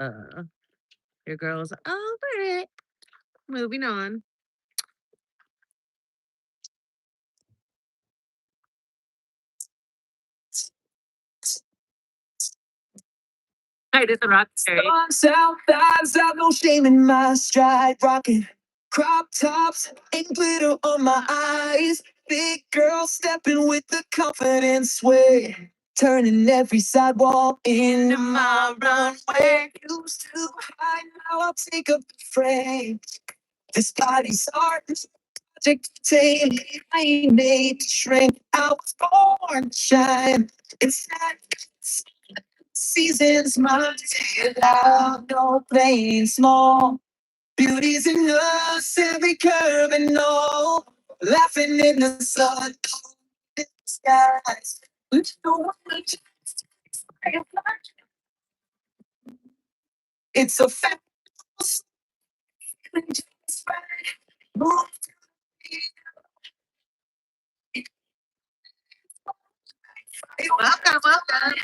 Uh, your girl's over it. Moving on. I did the rock cherry. South thighs, I've no shame in my stride. Rocking crop tops and glitter on my eyes. Big girl stepping with the confidence way. Turning every sidewalk into my runway. Used to hide, now I'll take up the frame. This body's art, this project to take. I ain't made to shrink. I was born to shine. It's not seasons must loud, no playing small. Beauty's in us, every curve and all. Laughing in the sun, in the skies. It's a fact. Welcome, welcome.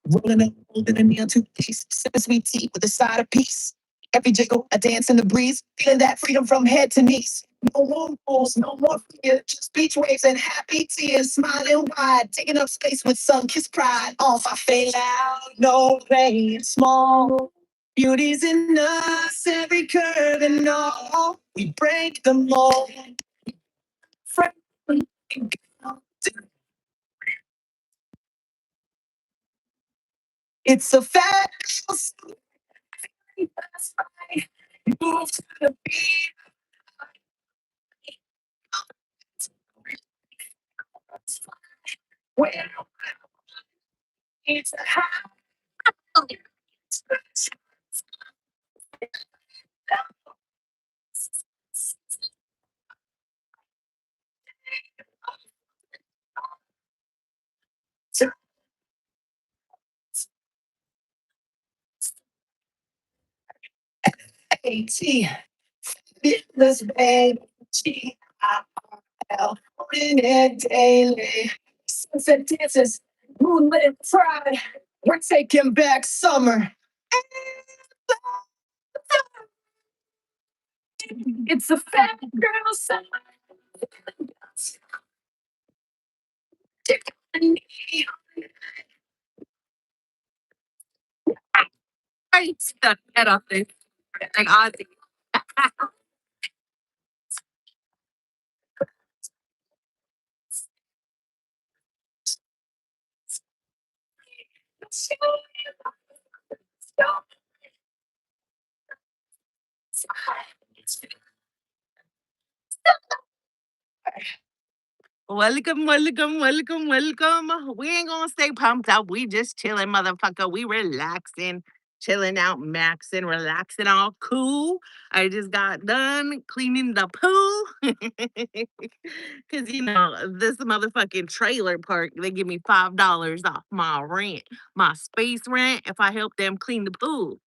Rolling up, holding a neon toothpaste, sipping sweet tea with a side of peace. Every jiggle, a dance in the breeze, feeling that freedom from head to knees. No more rules, no more fear, just beach waves and happy tears. Smiling wide, taking up space with sun-kissed pride. Off, I fade out, no playing small. Beauty's in us, every curve and all. We break the mold. Friendly, it's a fact. Move to the beat. When it's a high. AT, fitness baby, GIRL, putting it daily. Sunset dances, moonlit pride. We're taking back summer. It's a fat girl summer. I stuck head off this. Like Ozzy. Welcome, welcome, welcome, welcome. We ain't gonna stay pumped up. We just chilling, motherfucker. We relaxing, chilling out, maxing, relaxing, all cool. I just got done cleaning the pool. Cause this motherfucking trailer park, they give me $5 off my rent, my space rent, if I help them clean the pool.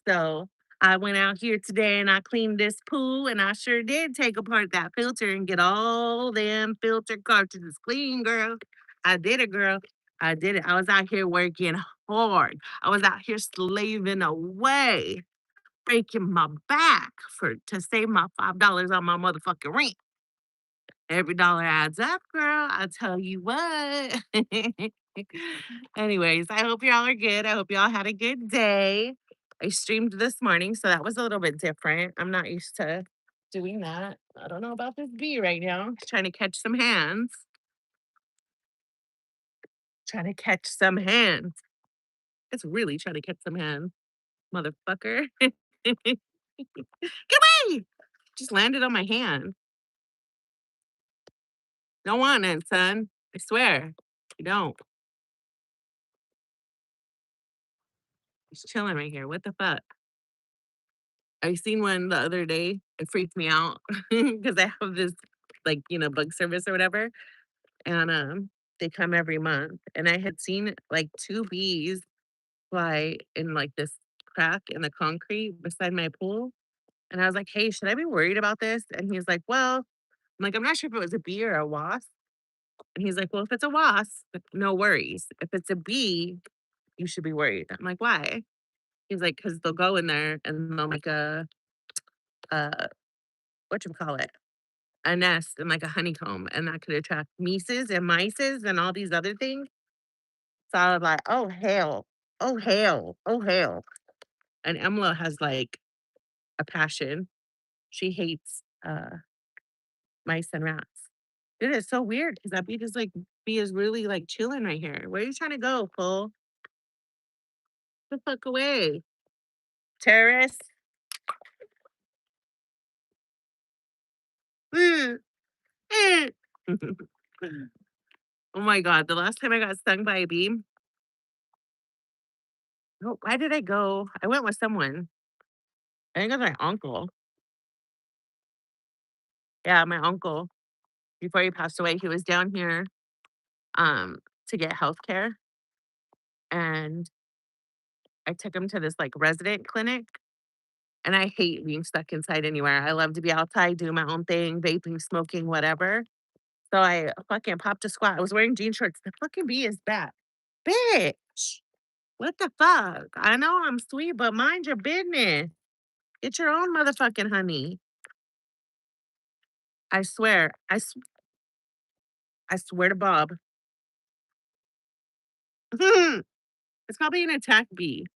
So I went out here today and I cleaned this pool, and I sure did take apart that filter and get all them filter cartridges clean, girl. I did it, girl. I did it. I was out here working hard. I was out here slaving away, breaking my back to save my $5 on my motherfucking rent. Every dollar adds up, girl. I tell you what. Anyways, I hope y'all are good. I hope y'all had a good day. I streamed this morning, so that was a little bit different. I'm not used to doing that. I don't know about this bee right now. Trying to catch some hands. Trying to catch some hands. It's really trying to catch some hands, motherfucker. Get away! Just landed on my hand. Don't want it, son. I swear. You don't. He's chilling right here. What the fuck? I seen one the other day. It freaked me out because I have this, like, bug service or whatever. and they come every month. And I had seen like two bees fly in like this crack in the concrete beside my pool. And I was like, "Hey, should I be worried about this?" And he's like, "Well," I'm like, "I'm not sure if it was a bee or a wasp." And he's like, "Well, if it's a wasp, no worries. If it's a bee, you should be worried." I'm like, "Why?" He's like, "'Cause they'll go in there and they'll make a whatchamacallit, a nest and like a honeycomb, and that could attract meeses and mices and all these other things." So I was like, "Oh, hell. Oh, hell. Oh, hell." And Emma has like a passion. She hates mice and rats. It is so weird because that bee is really like chilling right here. Where are you trying to go, fool? Get the fuck away. Terrorist. Mm, eh. Oh my god, the last time I got stung by a bee, oh, why did I go? I went with someone. I think it was my uncle. Yeah, my uncle. Before he passed away, he was down here um to get healthcare, and I took him to this like resident clinic. And I hate being stuck inside anywhere. I love to be outside doing my own thing, vaping, smoking, whatever. So I fucking popped a squat. I was wearing jean shorts. The fucking bee is back. Bitch. What the fuck? I know I'm sweet, but mind your business. Get your own motherfucking honey. I swear. I swear to Bob. It's probably an attack bee.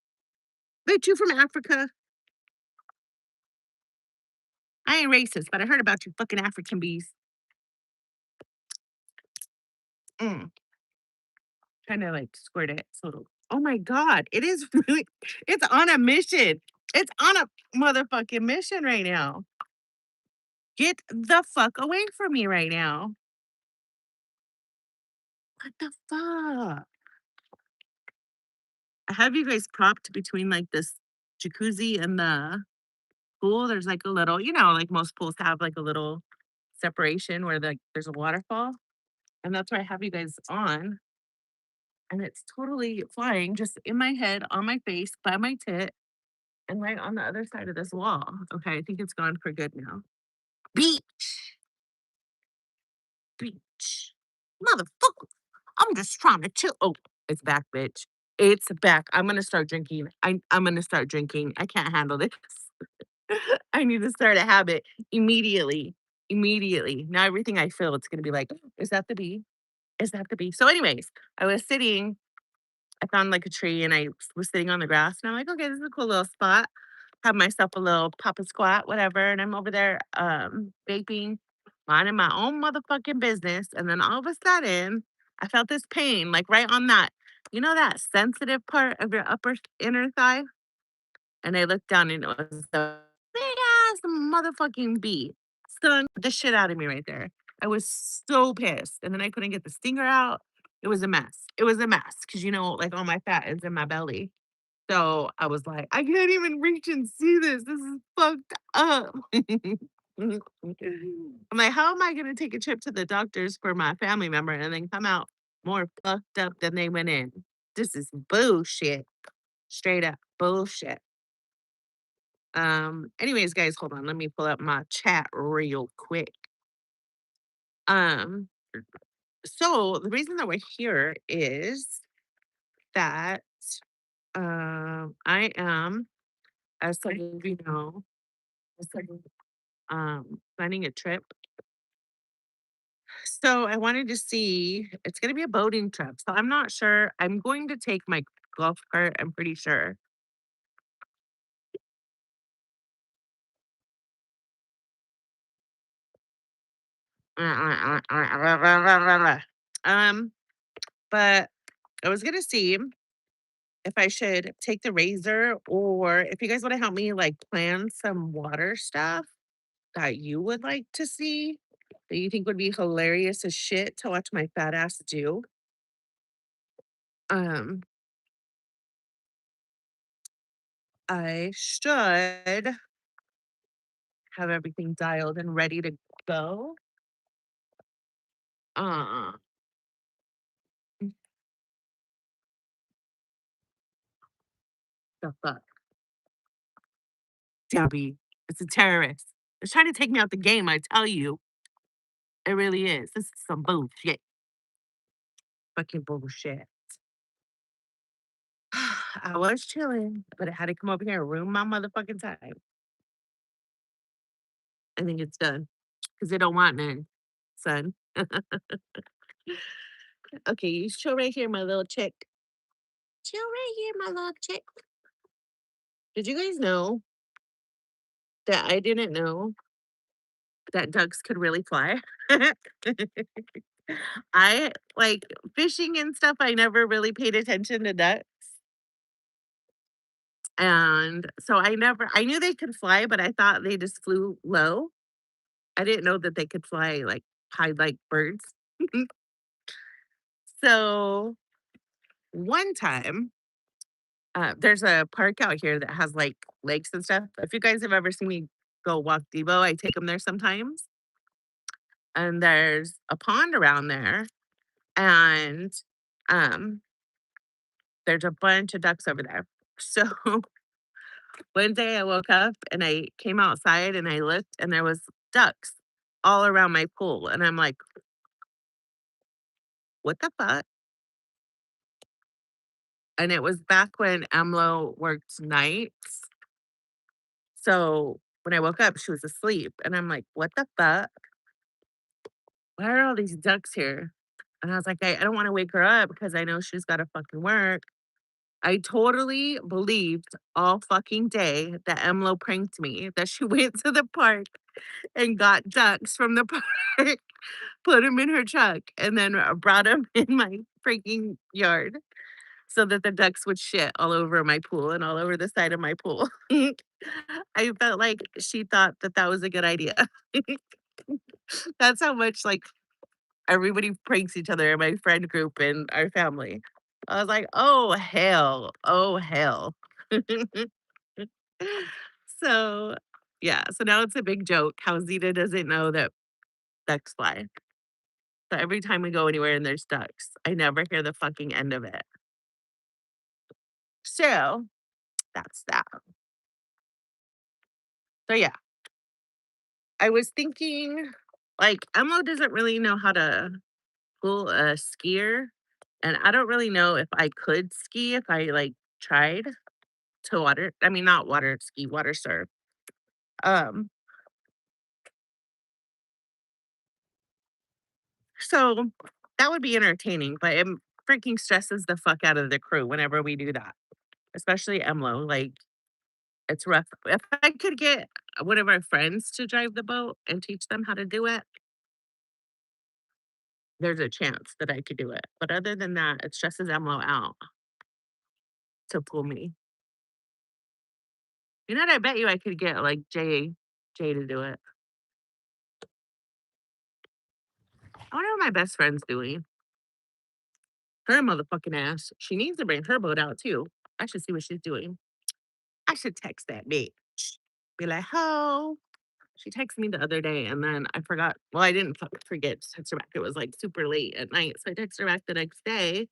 Bitch, you from Africa? I ain't racist, but I heard about you fucking African bees. Mm. Trying to like squirt it. So, oh my God, it is really, it's on a mission. It's on a motherfucking mission right now. Get the fuck away from me right now. What the fuck? I have you guys propped between like this jacuzzi and the pool. There's like a little, like most pools have like a little separation where there's a waterfall. And that's where I have you guys on. And it's totally flying just in my head, on my face, by my tit, and right on the other side of this wall. Okay, I think it's gone for good now. Beach, beach. Motherfucker. I'm just trying to chill. Oh, it's back, bitch. It's back. I'm gonna start drinking. I'm gonna start drinking. I can't handle this. I need to start a habit immediately. Immediately. Now everything I feel, it's gonna be like, is that the bee? Is that the bee? So, anyways, I was sitting, I found like a tree and I was sitting on the grass and I'm like, okay, this is a cool little spot. Have myself a little papa squat, whatever. And I'm over there vaping, minding my own motherfucking business. And then all of a sudden, I felt this pain, like right on that, that sensitive part of your upper inner thigh. And I looked down and it was a big ass motherfucking bee. Stung the shit out of me right there. I was so pissed. And then I couldn't get the stinger out. It was a mess. It was a mess. Cause like all my fat is in my belly. So I was like, I can't even reach and see this. This is fucked up. I'm like, how am I going to take a trip to the doctors for my family member and then come out more fucked up than they went in? This is bullshit. Straight up bullshit. Anyways, guys, hold on. Let me pull up my chat real quick. Um, so the reason that we're here is that I am, as some of you know, as some planning a trip. So I wanted to see, it's going to be a boating trip. So I'm not sure. I'm going to take my golf cart, I'm pretty sure. Um, but I was going to see if I should take the razor or if you guys want to help me like plan some water stuff that you would like to see that you think would be hilarious as shit to watch my fat ass do. Um, I should have everything dialed and ready to go. the fuck? Debbie, it's a terrorist. It's trying to take me out the game, I tell you. It really is. This is some bullshit. Fucking bullshit. I was chilling, but I had to come over here and ruin my motherfucking time. I think it's done because they don't want none, son. Okay, you chill right here, my little chick. Chill right here, my little chick. Did you guys know that I didn't know that ducks could really fly? I like fishing and stuff. I never really paid attention to ducks. And so I knew they could fly, but I thought they just flew low. I didn't know that they could fly like high like birds. So one time, there's a park out here that has like lakes and stuff. If you guys have ever seen me go walk Debo, I take them there sometimes. And there's a pond around there. And um, there's a bunch of ducks over there. So one day I woke up and I came outside and I looked and there was ducks all around my pool. And I'm like, what the fuck? And it was back when Amlo worked nights. So when I woke up, she was asleep. And I'm like, what the fuck? Why are all these ducks here? And I was like, I don't want to wake her up because I know she's got to fucking work. I totally believed all fucking day that Emlo pranked me, that she went to the park and got ducks from the park, put them in her truck, and then brought them in my freaking yard so that the ducks would shit all over my pool and all over the side of my pool. I felt like she thought that that was a good idea. That's how much like everybody pranks each other in my friend group and our family. I was like, "Oh, hell. Oh, hell." So, yeah, so now it's a big joke how Zita doesn't know that ducks fly. So every time we go anywhere and there's ducks, I never hear the fucking end of it. So, that's that. So, yeah, I was thinking, like, Emma doesn't really know how to pull a skier, and I don't really know if I could ski if I, like, tried to not water ski, water surf. Um, so that would be entertaining, but it freaking stresses the fuck out of the crew whenever we do that, especially Emlo. Like, it's rough. If I could get one of our friends to drive the boat and teach them how to do it, there's a chance that I could do it. But other than that, it stresses Emlo out to pull me. You know what? I bet you I could get like Jay to do it. I wonder what my best friend's doing. Her motherfucking ass. She needs to bring her boat out too. I should see what she's doing. I should text that bitch. Be like, "Ho." She texted me the other day and then I forgot. Well, I didn't forget to text her back. It was like super late at night. So I texted her back the next day.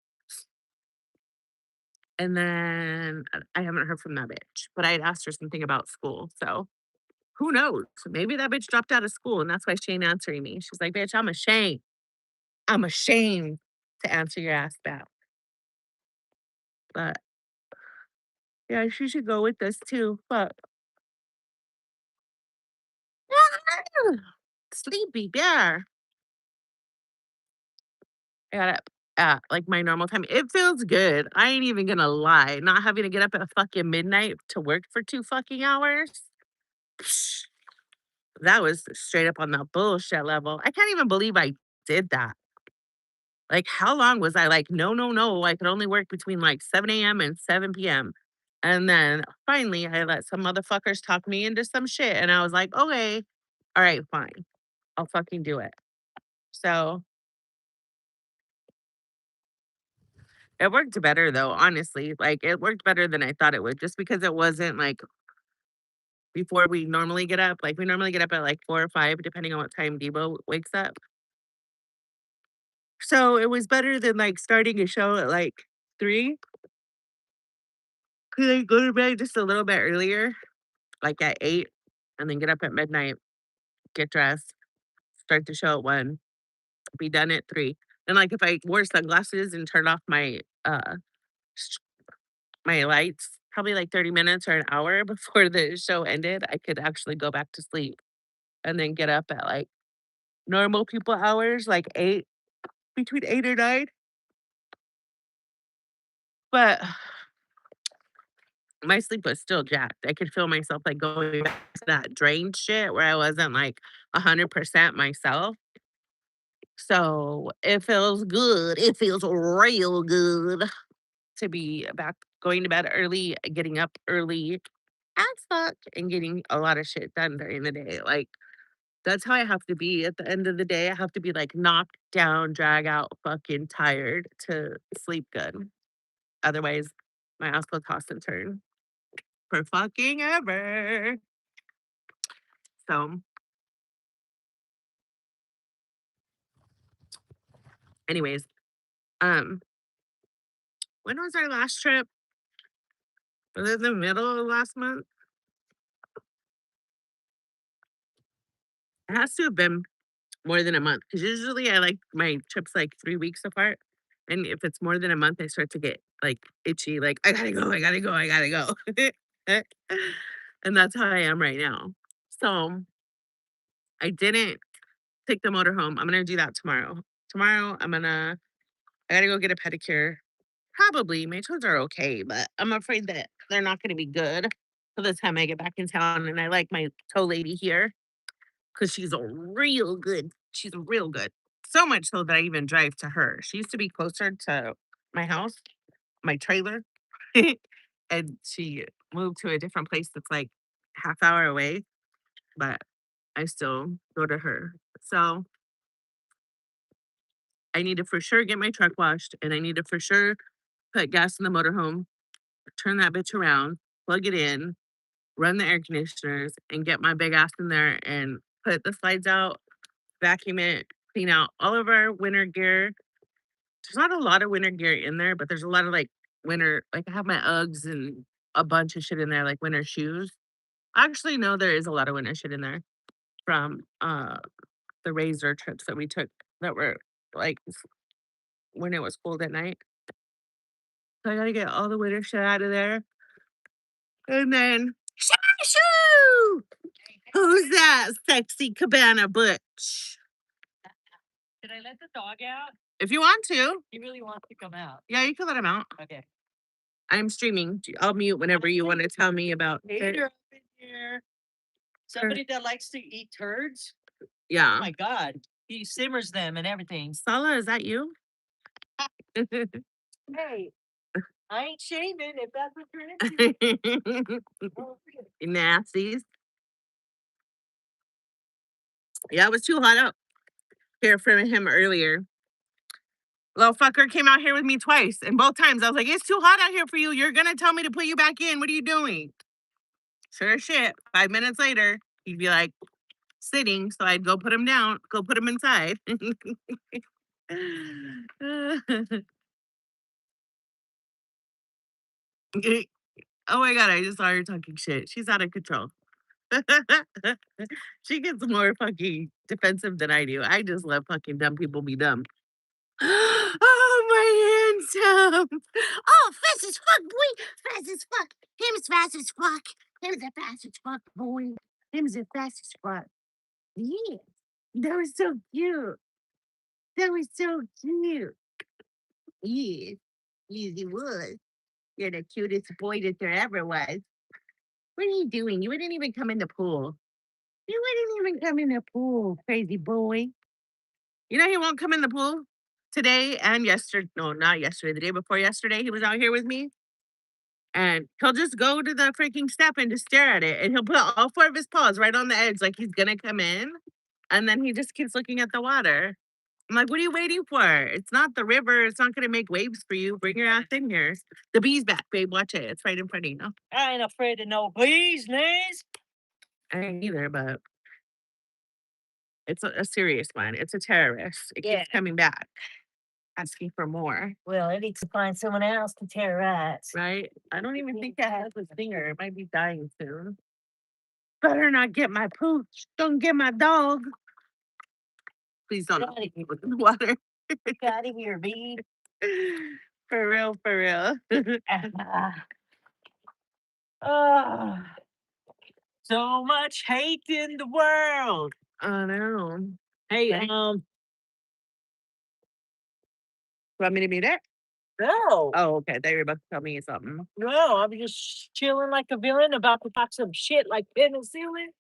And then I haven't heard from that bitch. But I had asked her something about school. So who knows? Maybe that bitch dropped out of school and that's why she ain't answering me. She's like, bitch, I'm ashamed. I'm ashamed to answer your ass back. But yeah, she should go with us too. But sleepy bear. I got up at like my normal time. It feels good. I ain't even gonna lie. Not having to get up at fucking midnight to work for 2 fucking hours. Psh, that was straight up on the bullshit level. I can't even believe I did that. Like, how long was I like, no, no, no, I could only work between like 7 a.m. and 7 p.m. And then finally, I let some motherfuckers talk me into some shit. And I was like, okay, all right, fine. I'll fucking do it. So it worked better though, honestly. Like, it worked better than I thought it would just because it wasn't like before we normally get up. Like, we normally get up at like 4 or 5, depending on what time Debo wakes up. So it was better than like starting a show at like 3. Could I go to bed just a little bit earlier, like at 8, and then get up at midnight, get dressed, start the show at 1, be done at 3. And, like, if I wore sunglasses and turned off sh my lights, probably, like, 30 minutes or an hour before the show ended, I could actually go back to sleep and then get up at, like, normal people hours, like 8, between 8 or 9. But my sleep was still jacked. I could feel myself, like, going back to that drained shit where I wasn't, like, 100% myself. So, it feels good. It feels real good to be back going to bed early, getting up early as fuck, and getting a lot of shit done during the day. Like, that's how I have to be at the end of the day. I have to be, like, knocked down, drag out, fucking tired to sleep good. Otherwise, my ass will toss and turn for fucking ever. So, anyways, um, when was our last trip? Was it the middle of last month? It has to have been more than a month because usually I like my trips like 3 weeks apart. And if it's more than a month, I start to get like itchy, like I gotta go, I gotta go, I gotta go. And that's how I am right now. So I didn't take the motor home. I'm gonna do that tomorrow. Tomorrow I gotta go get a pedicure. Probably my toes are okay, but I'm afraid that they're not gonna be good for the time I get back in town. And I like my toe lady here because she's a real good. She's real good. So much so that I even drive to her. She used to be closer to my house, my trailer, and she moved to a different place that's like half hour away, but I still go to her. So I need to for sure get my truck washed, and I need to for sure put gas in the motorhome, turn that bitch around, plug it in, run the air conditioners, and get my big ass in there and put the slides out, vacuum it, clean out all of our winter gear. There's not a lot of winter gear in there, but there's a lot of like winter, like I have my Uggs and a bunch of shit in there, like winter shoes. Actually, no, there is a lot of winter shit in there from the razor trips that we took that were like when it was cold at night. So I gotta get all the winter shit out of there. And then shoo shoo! Who's that sexy cabana butch? Did I let the dog out? If you want to. He really wants to come out. Yeah, you can let him out. Okay. I'm streaming. I'll mute whenever you want to tell me about it. Hater up in here. Somebody that likes to eat turds? Oh Yeah. my God. He simmers them and everything. Sala, is that you? Hey, I ain't shaming if that's what you're into. Oh, Nasties. Yeah, it was too hot up here for him earlier. Little fucker came out here with me twice, and both times I was like, "It's too hot out here for you. You're gonna tell me to put you back in. What are you doing?" Sure as shit. 5 minutes later, he'd be like sitting, so I'd go put him down, go put him inside. Oh my god, I just saw her talking shit. She's out of control. She gets more fucking defensive than I do. I just let fucking dumb people be dumb. Oh, my handsome. Oh, fast as fuck, boy. Fast as fuck. Him's fast as fuck. Him's a fast as fuck, boy. Him's a fast as fuck. Yeah. That was so cute. That was so cute. Yes. Yes, it was. You're the cutest boy that there ever was. What are you doing? You wouldn't even come in the pool. You wouldn't even come in the pool, crazy boy. You know he won't come in the pool today and yesterday. No, not yesterday. The day before yesterday, he was out here with me, and he'll just go to the freaking step and just stare at it, and he'll put all 4 of his paws right on the edge, like he's gonna come in, and then he just keeps looking at the water. I'm like, "What are you waiting for? It's not the river. It's not gonna make waves for you. Bring your ass in here." The bee's back, babe. Watch it. It's right in front of you. No, I ain't afraid of no bees, Liz. I ain't either, but it's a serious one. It's a terrorist. It Yeah. keeps coming back. asking for more. Well, it needs to find someone else to terrorize. Right? I don't even think that has a stinger. It might be dying soon. Better not get my pooch. Don't get my dog. Please don't Get hit me with the water. out of here, B. For real, for real. Ah. So much hate in the world. I know. Hey, Right. Want me to mute it? no, Oh, okay. They were about to tell me something. no, I'm just chilling like a villain about to talk some shit like penicillin.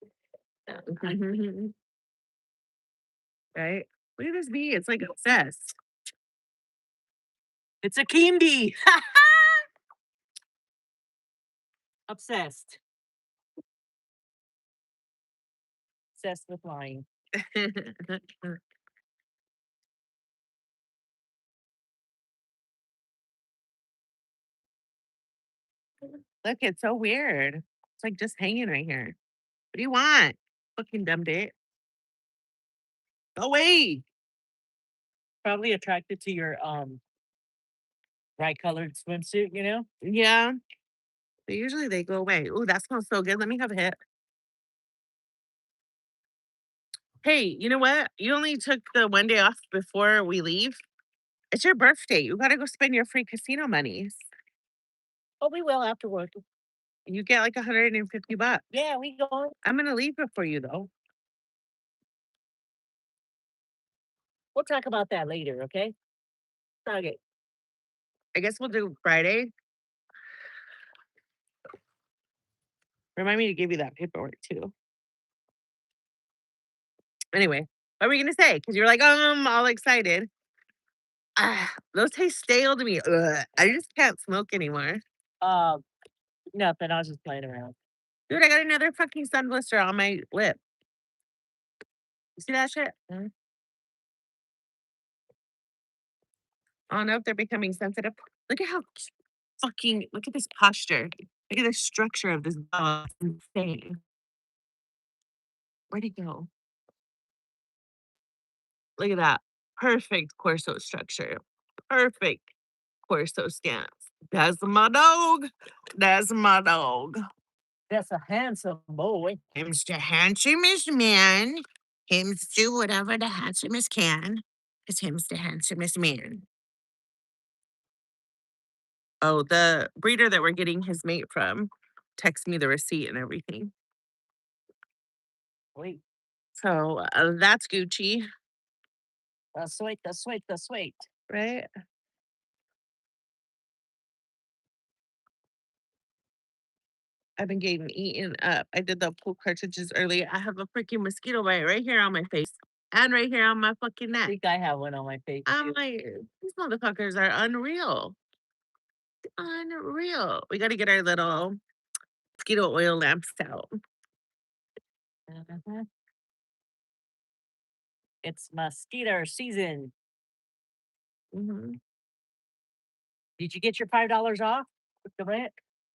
Right? Look at this bee. It's like obsessed. It's a kindy. Obsessed. Obsessed with lying. Look, it's so weird. It's like just hanging right here. What do you want? Fucking dumb dick. Go away. Probably attracted to your bright colored swimsuit, you know? Yeah. But usually they go away. Ooh, that smells so good. Let me have a hit. Hey, you know what? You only took the one day off before we leave. It's your birthday. You gotta go spend your free casino monies. Oh, we will after work. You get like $150. Yeah, we going. I'm gonna leave it for you though. We'll talk about that later, okay? Okay. I guess we'll do Friday. Remind me to give you that paperwork too. Anyway, what were we gonna say? Because you're like, all excited. Those taste stale to me. Ugh, I just can't smoke anymore. Um, nothing. I was just playing around. Dude, I got another fucking sun blister on my lip. You see that shit? I don't know if they're becoming sensitive. Look at how fucking look at this posture. Look at the structure of this dog. It's insane. Where'd he go? Look at that. Perfect torso structure. Perfect torso stance. That's my dog. That's my dog. That's a handsome boy. Him's the handsomest man. Him's do whatever the handsomest can. Cause him's the handsomest man. Oh, the breeder that we're getting his mate from text me the receipt and everything. Wait, So that's Gucci, that's sweet. That's sweet. That's sweet. right? I've been getting eaten up. I did the pool cartridges earlier. I have a freaking mosquito bite right here on my face and right here on my fucking I neck. think I have one on my face. I'm Too. like, these motherfuckers are unreal. Unreal. We got to get our little mosquito oil lamps out. Mhm. It's mosquito season. Mhm. Did you get your $5 off with the rent?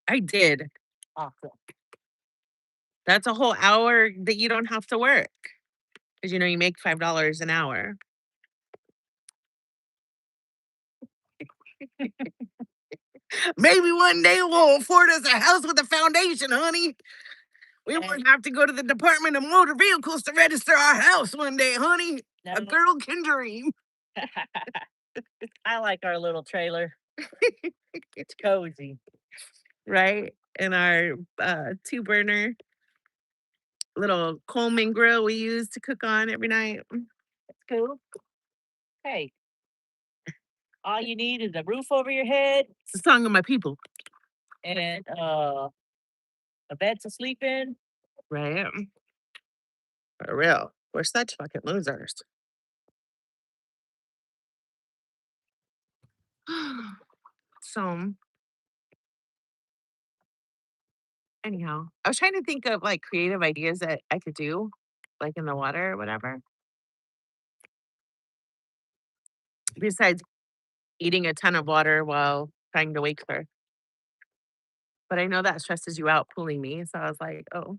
I did. Awesome. That's a whole hour that you don't have to work because you make $5 an hour. Maybe one day we'll afford us a house with a foundation, honey. We won't have to go to the Department of Motor Vehicles to register our house one day, honey. A No. girl can dream. I like our little trailer. It's cozy. Right? And our 2 burner little Coleman grill we use to cook on every night. It's cool. Hey, all you need is a roof over your head It's the song of my people. and a bed to sleep in. Right? For real. We're such fucking losers. So anyhow, I was trying to think of like creative ideas that I could do, like in the water or whatever. Besides eating a ton of water while trying to wake her. But I know that stresses you out pulling me. So I was like, oh,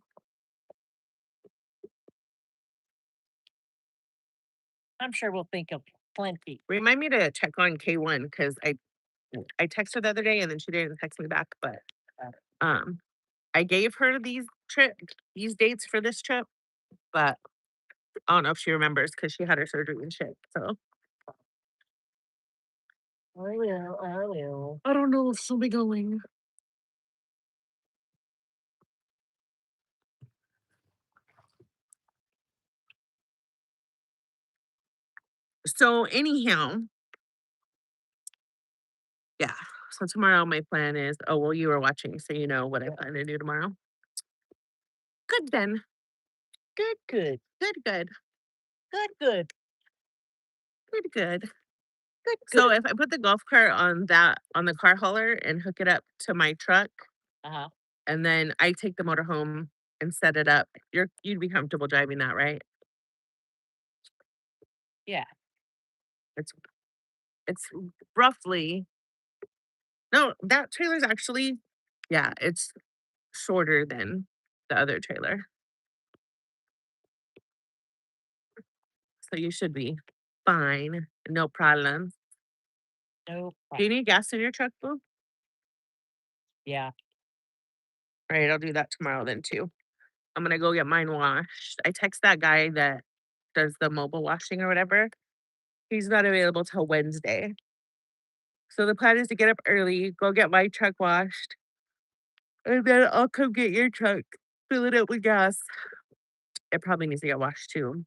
I'm sure we'll think of Plenty. Remind me to check on K1 because I texted her the other day and then she didn't text me back. But um, I gave her these dates for this trip, but I don't know if she remembers because she had her surgery and shit. So I will. I don't know if she'll be going. So anyhow, yeah. So tomorrow my plan is, oh well, you were watching, so you know what I plan to do tomorrow. Good then. Good, good, Good, good, good, good, good, good. good, So good. if I put the golf cart on the car hauler and hook it up to my truck, Uh-huh. and then I take the motor home and set it up, you'd be comfortable driving that, right? Yeah. It's it's roughly no, that trailer's actually yeah, it's shorter than the other trailer. So you should be fine. No problem. No Do you problem. need gas in your truck, boo? Yeah. All right, I'll do that tomorrow then too. I'm gonna go get mine washed. I text that guy that does the mobile washing or whatever. He's not available till Wednesday. So the plan is to get up early, go get my truck washed, and then I'll come get your truck, fill it up with gas. It probably needs to get washed too,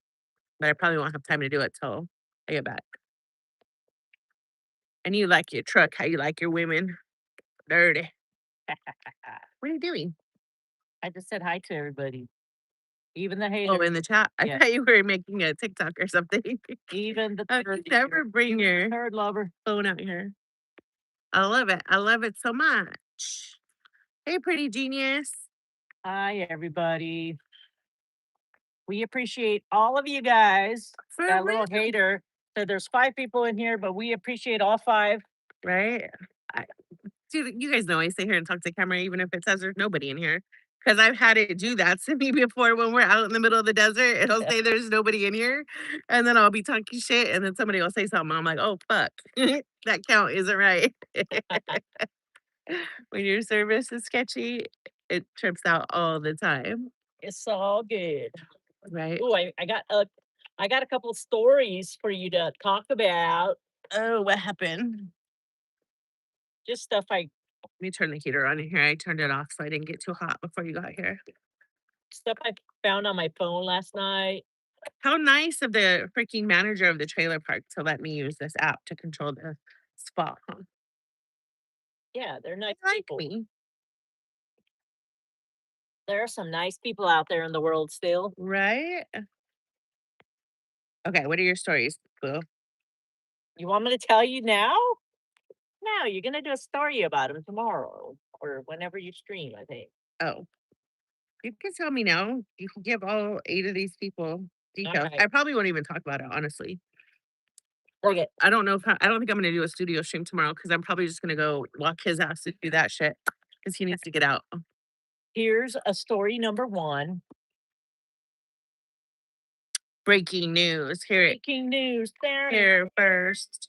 but I probably won't have time to do it till I get back. And you like your truck, how you like your women. Dirty. What are you doing? I just said hi to everybody, even the Oh, haters. in the chat? I Yeah. thought you were making a TikTok or something. Even the You third never bring your third lover. phone out here. I love it. I love it so much. Hey, pretty genius. Hi, everybody. We appreciate all of you guys. For That real. little hater said there's 5 people in here, but we appreciate all 5. Right? I, dude, you guys know I sit here and talk to camera even if it says there's nobody in here. Because I've had it do that to me before when we're out in the middle of the desert. It'll say there's nobody in here. And then I'll be talking shit. And then somebody will say something. I'm like, oh, fuck. That count isn't right. When your service is sketchy, it trips out all the time. It's all good. Right? Oh, I got a couple of stories for you to talk about. Oh, what happened? Just stuff Let me turn the heater on in here. I turned it off so I didn't get too hot before you got here. I found on my phone last night. How nice of the freaking manager of the trailer park to let me use this app to control the spot, huh? Yeah, they're nice They like people. me, There are some nice people out there in the world still. right? Okay, what are your stories, Boo? You want me to tell you now? No, you're gonna do a story about them tomorrow or whenever you stream, I think. Oh, you can tell me now. You can give all 8 of these people details. Alright. I probably won't even talk about it, honestly. Okay. I don't know if I don't think I'm gonna do a studio stream tomorrow because I'm probably just gonna go walk his ass to do that shit because he needs to get out. Here's a story number 1. Breaking news. Hear it Breaking news. here first.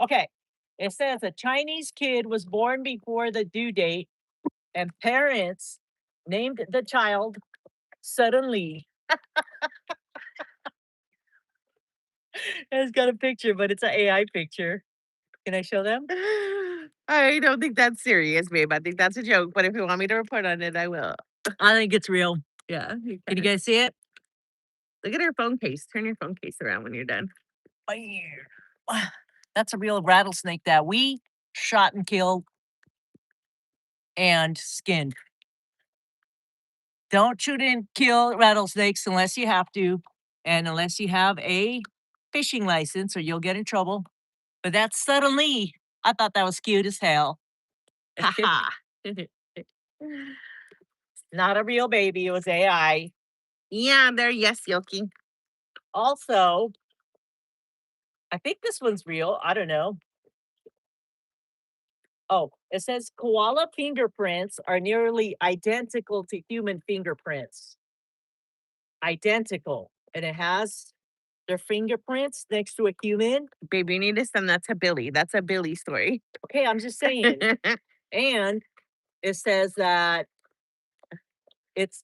Okay. It says a Chinese kid was born before the due date, and parents named the child suddenly. It's got a picture, but it's an AI picture. Can I show them? I don't think that's serious, babe. I think that's a joke. But if you want me to report on it, I will. I think it's real. Yeah. Can you guys see it? Look at her phone case. Turn your phone case around when you're done. That's a real rattlesnake that we shot and killed and skinned. Don't shoot and kill rattlesnakes unless you have to, and unless you have a fishing license, or you'll get in trouble. But that's suddenly, I thought that was cute as hell. Ha Not a real baby, it was AI. Yeah, they're yes, Yoki. Also, I think this one's real. I don't know. Oh, it says koala fingerprints are nearly identical to human fingerprints. Identical. And it has their fingerprints next to a human. Baby, you need to send that to Billy. That's a Billy story. Okay, I'm just saying. And it says that it's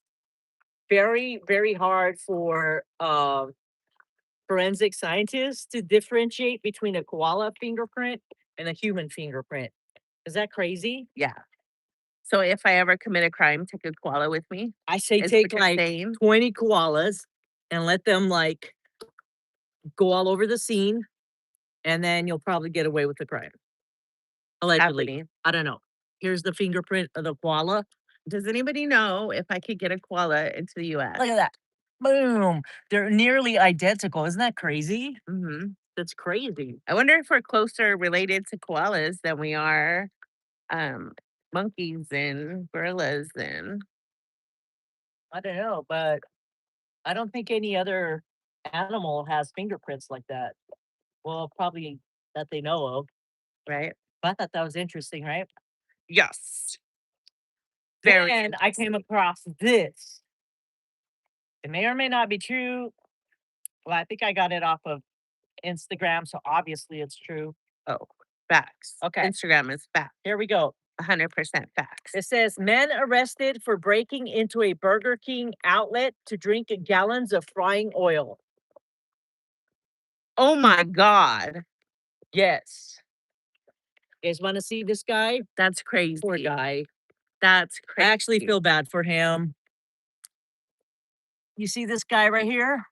very, very hard for forensic scientists to differentiate between a koala fingerprint and a human fingerprint. Is that crazy? Yeah. So if I ever commit a crime, take a koala with me. I say Is take what you're like saying? 20 koalas and let them like go all over the scene, and then you'll probably get away with the crime. Allegedly. Happening. I don't know. Here's the fingerprint of the koala. Does anybody know if I could get a koala into the US? Look at that. Boom. They're nearly identical. Isn't that crazy? Hmm. That's crazy. I wonder if we're closer related to koalas than we are um, monkeys and gorillas and I don't know, but I don't think any other animal has fingerprints like that. Well, probably that they know of. right? But I thought that was interesting, right? Yes. Very Then I came across this. It may or may not be true. Well, I think I got it off of Instagram, so obviously it's true. Oh, facts. Okay. Instagram is fact. Here we go. 100% facts. It says men arrested for breaking into a Burger King outlet to drink gallons of frying oil. Oh my God. Yes. You guys want to see this guy? That's crazy. Poor guy. That's I crazy. actually feel bad for him. You see this guy right here?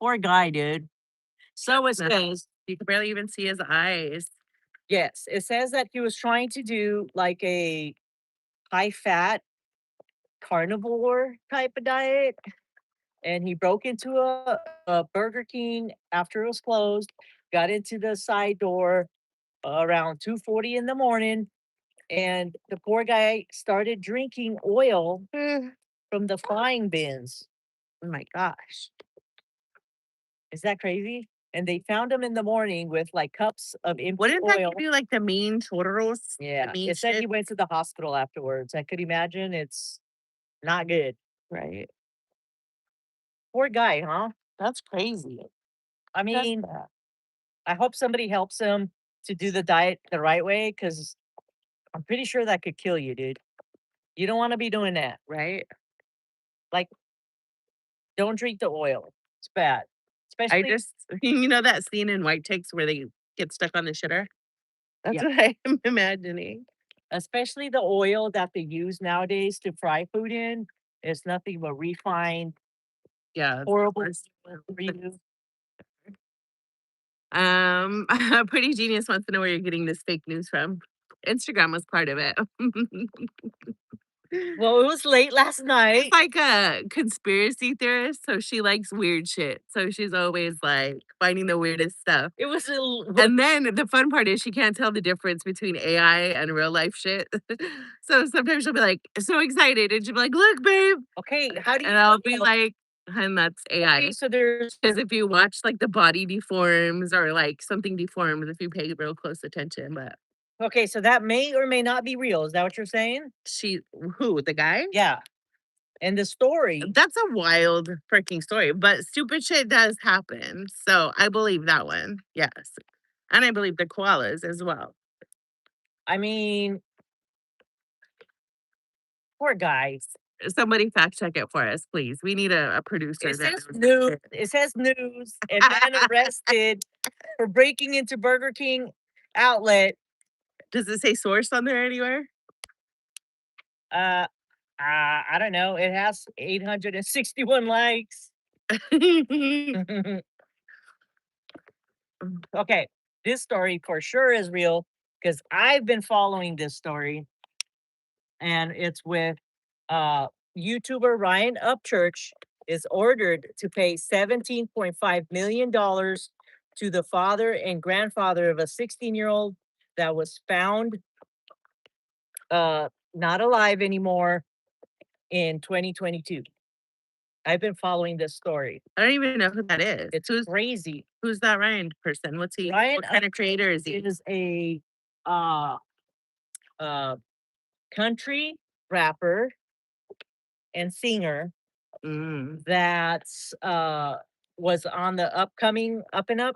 Poor guy, dude. So it says, You can barely even see his eyes. yes, it says that he was trying to do like a high fat carnivore type of diet. And he broke into a Burger King after it was closed, got into the side door around 2:40 in the morning, and the poor guy started drinking oil Mm. from the frying bins. Oh my gosh. Is that crazy? And they found him in the morning with like cups of empty Wouldn't that oil. give you like the mean churros? Yeah, The mean it said he shit? went to the hospital afterwards. I could imagine it's not good. Right. Poor guy, huh? That's crazy. I Who does mean, that? I hope somebody helps him to do the diet the right way because I'm pretty sure that could kill you, dude. You don't want to be doing that. Right. Like, don't drink the oil. It's bad. I Especially, just, you know, that scene in White Chicks where they get stuck on the shitter? That's yeah, what I'm imagining. especially the oil that they use nowadays to fry food in is nothing but refined, Yeah. horrible worst. oil for you. Pretty Genius wants to know where you're getting this fake news from. Instagram was part of it. Well, it was late last night. She's like a conspiracy theorist, so she likes weird shit. So she's always like finding the weirdest stuff. It was And then the fun part is she can't tell the difference between AI and real life shit. So sometimes she'll be like so excited and she'll be like, "Look, babe." okay. How do you And I'll be know? like, "And that's AI." Okay, so there's Because if you watch like the body deforms or like something deforms, if you pay real close attention, but okay, so that may or may not be real. Is that what you're saying? she who the guy? Yeah. And the story, That's a wild freaking story, but stupid shit does happen. So I believe that one. Yes. And I believe the koalas as well. I mean, poor guys. Somebody fact check it for us, please. We need a producer It that says knows news. that It says news and man arrested for breaking into Burger King outlet. Does it say source on there anywhere? Uh, I don't know. It has 861 likes. Okay, this story for sure is real because I've been following this story, and it's with YouTuber Ryan Upchurch is ordered to pay $17.5 million to the father and grandfather of a 16-year-old that was found not alive anymore in 2022. I've been following this story. I don't even know who that is. It's crazy. Who's that Ryan person? What's he? Ryan What kind of creator is he? Is a uh uh country rapper and singer that was on the upcoming up and up,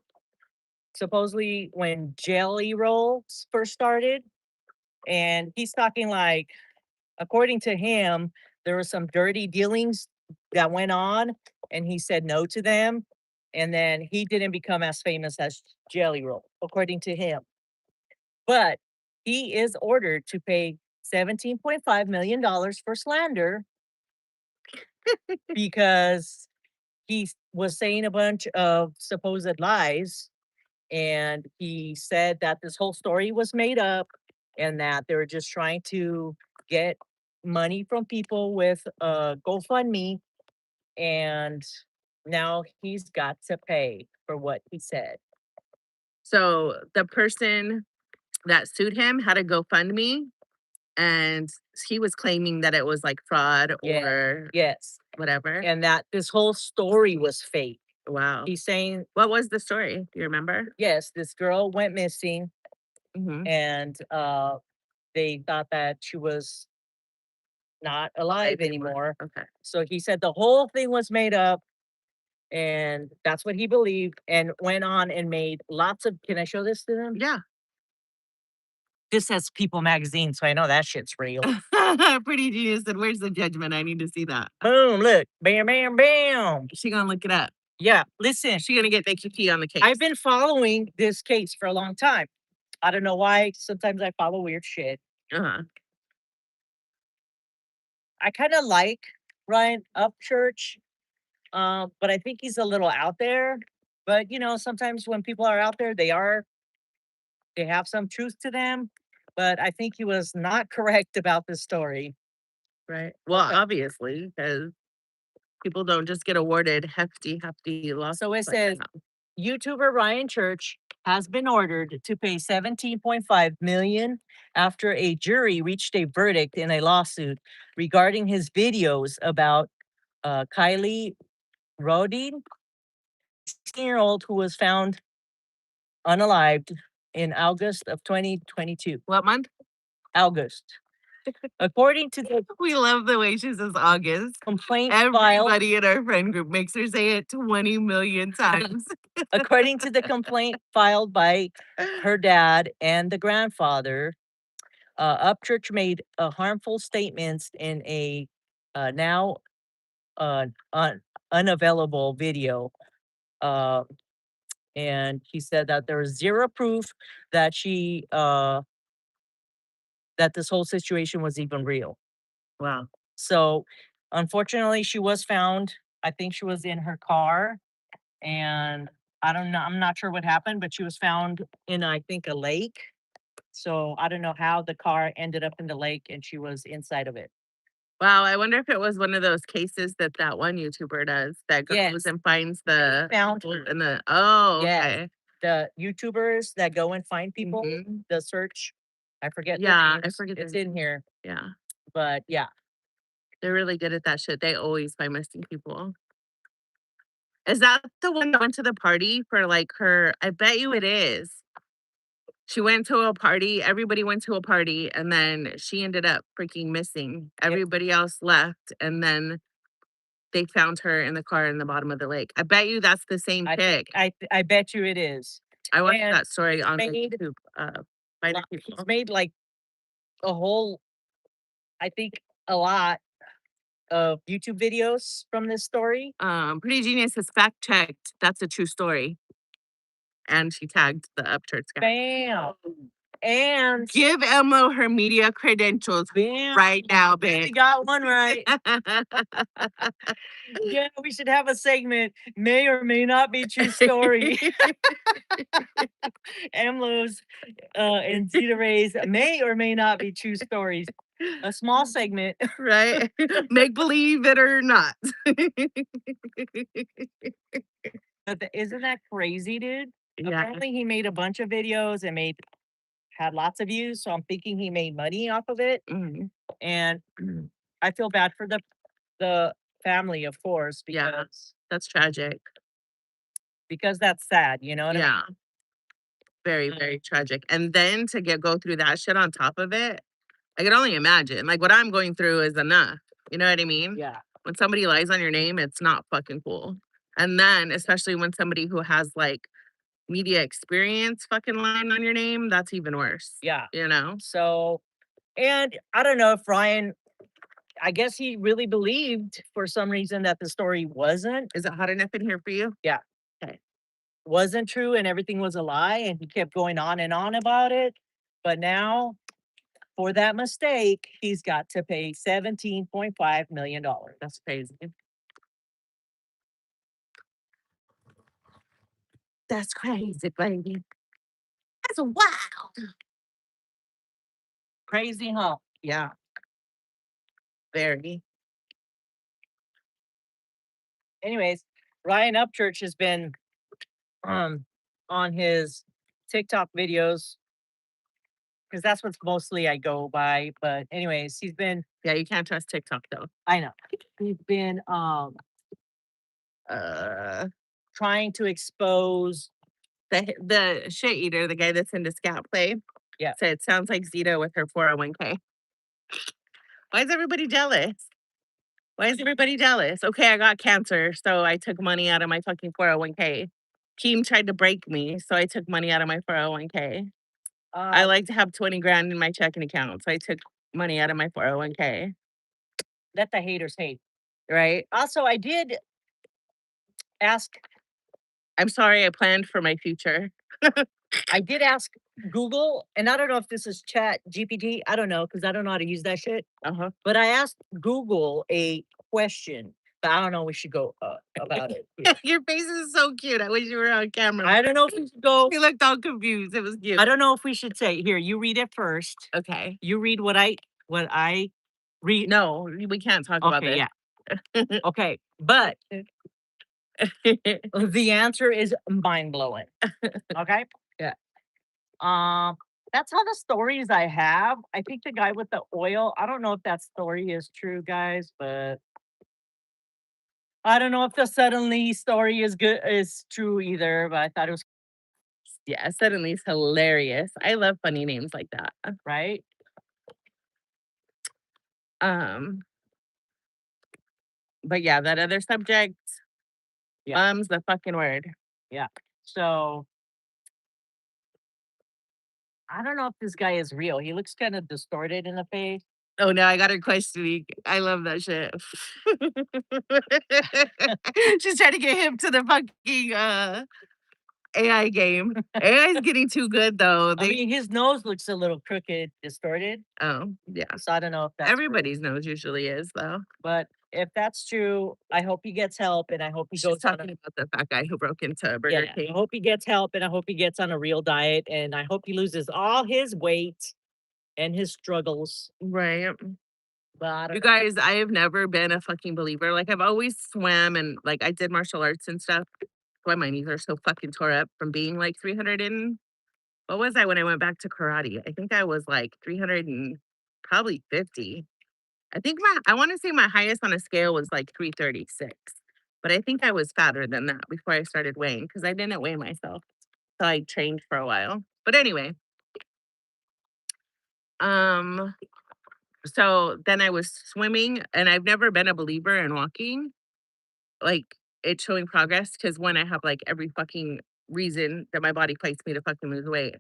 supposedly when Jelly Rolls first started. And he's talking like, according to him, there were some dirty dealings that went on, and he said no to them. And then he didn't become as famous as Jelly Roll, according to him. But he is ordered to pay $17.5 million for slander because he was saying a bunch of supposed lies. And he said that this whole story was made up and that they were just trying to get money from people with GoFundMe. And now he's got to pay for what he said. So the person that sued him had a GoFundMe, and he was claiming that it was like fraud or Yes. whatever. And that this whole story was fake. Wow. He's saying, What was the story? Do you remember? yes, this girl went missing and they thought that she was not alive anymore. Okay. So he said the whole thing was made up, and that's what he believed, and went on and made lots of. Can I show this to them? Yeah. This says People Magazine, so I know that shit's real. Pretty genius. And where's the judgment? I need to see that. Boom! Look, bam, bam, bam. She gonna look it up. Yeah, listen. She gonna get the key on the case. I've been following this case for a long time. I don't know why. Sometimes I follow weird shit. Uh-huh. I kind of like Ryan Upchurch, but I think he's a little out there. But you know, sometimes when people are out there, they have some truth to them. But I think he was not correct about this story. Right. Well, Okay. obviously, because people don't just get awarded hefty losses. So it like says that. YouTuber Ryan Church has been ordered to pay $17.5 million after a jury reached a verdict in a lawsuit regarding his videos about Kylie Rodin, 16-year-old who was found unalived in August of 2022. What month? August. According to the We love the way she says August. complaint filed, Everybody in our friend group makes her say it 20 million times. according to the complaint filed by her dad and the grandfather, Upchurch made harmful statements in a now unavailable video. And he said that there was zero proof that that this whole situation was even real. Wow. So unfortunately, she was found. I think she was in her car, and I don't know. I'm not sure what happened, but she was found in, I think, a lake. So I don't know how the car ended up in the lake and she was inside of it. Wow, I wonder if it was one of those cases that one YouTuber does that goes Yes. and finds the Found people her. in the okay. The YouTubers that go and find people, the search, I forget. their Yeah, I names. forget It's their in here, Yeah, but yeah. they're really good at that shit. They always find missing people. Is that the one that went to the party for like her? I bet you it is. She went to a party, everybody went to a party, and then she ended up freaking missing. Everybody else left, and then they found her in the car in the bottom of the lake. I bet you that's the same chick. I bet you it is. I watched And that story on made YouTube. Finding he's people. made like a whole, I think, a lot of YouTube videos from this story. Pretty Genius has fact checked. That's a true story. And she tagged the Upchurch guy. Bam. And Give Elmo her media credentials bam, right now, we bitch. got one right. Yeah, we should have a segment. May or may not be true story. Emlo's and Zita Ray's may or may not be true stories. A small segment. Right? Make believe it or not. But isn't that crazy, dude? Yeah. Apparently he made a bunch of videos and had lots of views. So I'm thinking he made money off of it. Mhm. And I feel bad for the family, of course, Yeah. That's tragic. because that's sad, you know what I mean? Yeah. very, very tragic. And then to go through that shit on top of it, I can only imagine. Like what I'm going through is enough. You know what I mean? Yeah. When somebody lies on your name, it's not fucking cool. And then, especially when somebody who has like media experience fucking lying on your name, that's even worse. Yeah. You know? So, and I don't know if Ryan, I guess he really believed for some reason that the story wasn't. Is it hot enough in here for you? Yeah. Okay. Wasn't true and everything was a lie. And he kept going on and on about it. But now, for that mistake, he's got to pay $17.5 million. That's crazy. That's crazy, baby. That's wild. Crazy, huh? Yeah. Very. Anyways, Ryan Upchurch has been on his TikTok videos because that's what's mostly I go by. But anyways, he's been, Yeah, you can't trust TikTok though. I know, he's been Uh trying to expose. the shit eater, the guy that's into scat play, Yeah. said sounds like Zita with her 401k. Why is everybody jealous? Why is everybody jealous? Okay, I got cancer, so I took money out of my fucking 401k. Keem tried to break me, so I took money out of my 401k. I like to have 20 grand in my checking account, so I took money out of my 401k. Let the haters hate. Right? Also, I did ask, I'm sorry, I planned for my future. I did ask Google, and I don't know if this is Chat GPT. I don't know because I don't know how to use that shit. Uh-huh. But I asked Google a question, but I don't know if we should go about it. Your face is so cute. I wish you were on camera. I don't know if we should go. You looked all confused. It was cute. I don't know if we should say here. You read it first. Okay. You read what I read. No, we can't talk about Okay, this. yeah. Okay, but the answer is mind blowing. Okay. Yeah. That's all the stories I have. I think the guy with the oil. I don't know if that story is true, guys, but I don't know if the suddenly story is true either. But I thought it was Yeah, suddenly it's hilarious. I love funny names like that. right. Um, but yeah, that other subject, Yeah. the fucking word. Yeah. So I don't know if this guy is real. He looks kind of distorted in the face. Oh no, I got her questioning. I love that shit. She's trying to get him to the fucking AI game. AI is getting too good though. I mean, his nose looks a little crooked, distorted. Oh yeah. So I don't know if that's true. Everybody's nose usually is though. But if that's true, I hope he gets help, and I hope he She's goes on talking about the fat guy who broke into Burger yeah, King. I hope he gets help, and I hope he gets on a real diet, and I hope he loses all his weight and his struggles. Right. But I don't You know. guys, I have never been a fucking believer. Like I've always swam and like I did martial arts and stuff. Why my knees are so fucking tore up from being like 300 and what was I when I went back to karate? I think I was like 300 and probably 50. I think I want to say my highest on a scale was like 336. But I think I was fatter than that before I started weighing because I didn't weigh myself. So I trained for a while. But anyway, um, so then I was swimming and I've never been a believer in walking, like it showing progress because when I have like every fucking reason that my body fights me to fucking lose weight.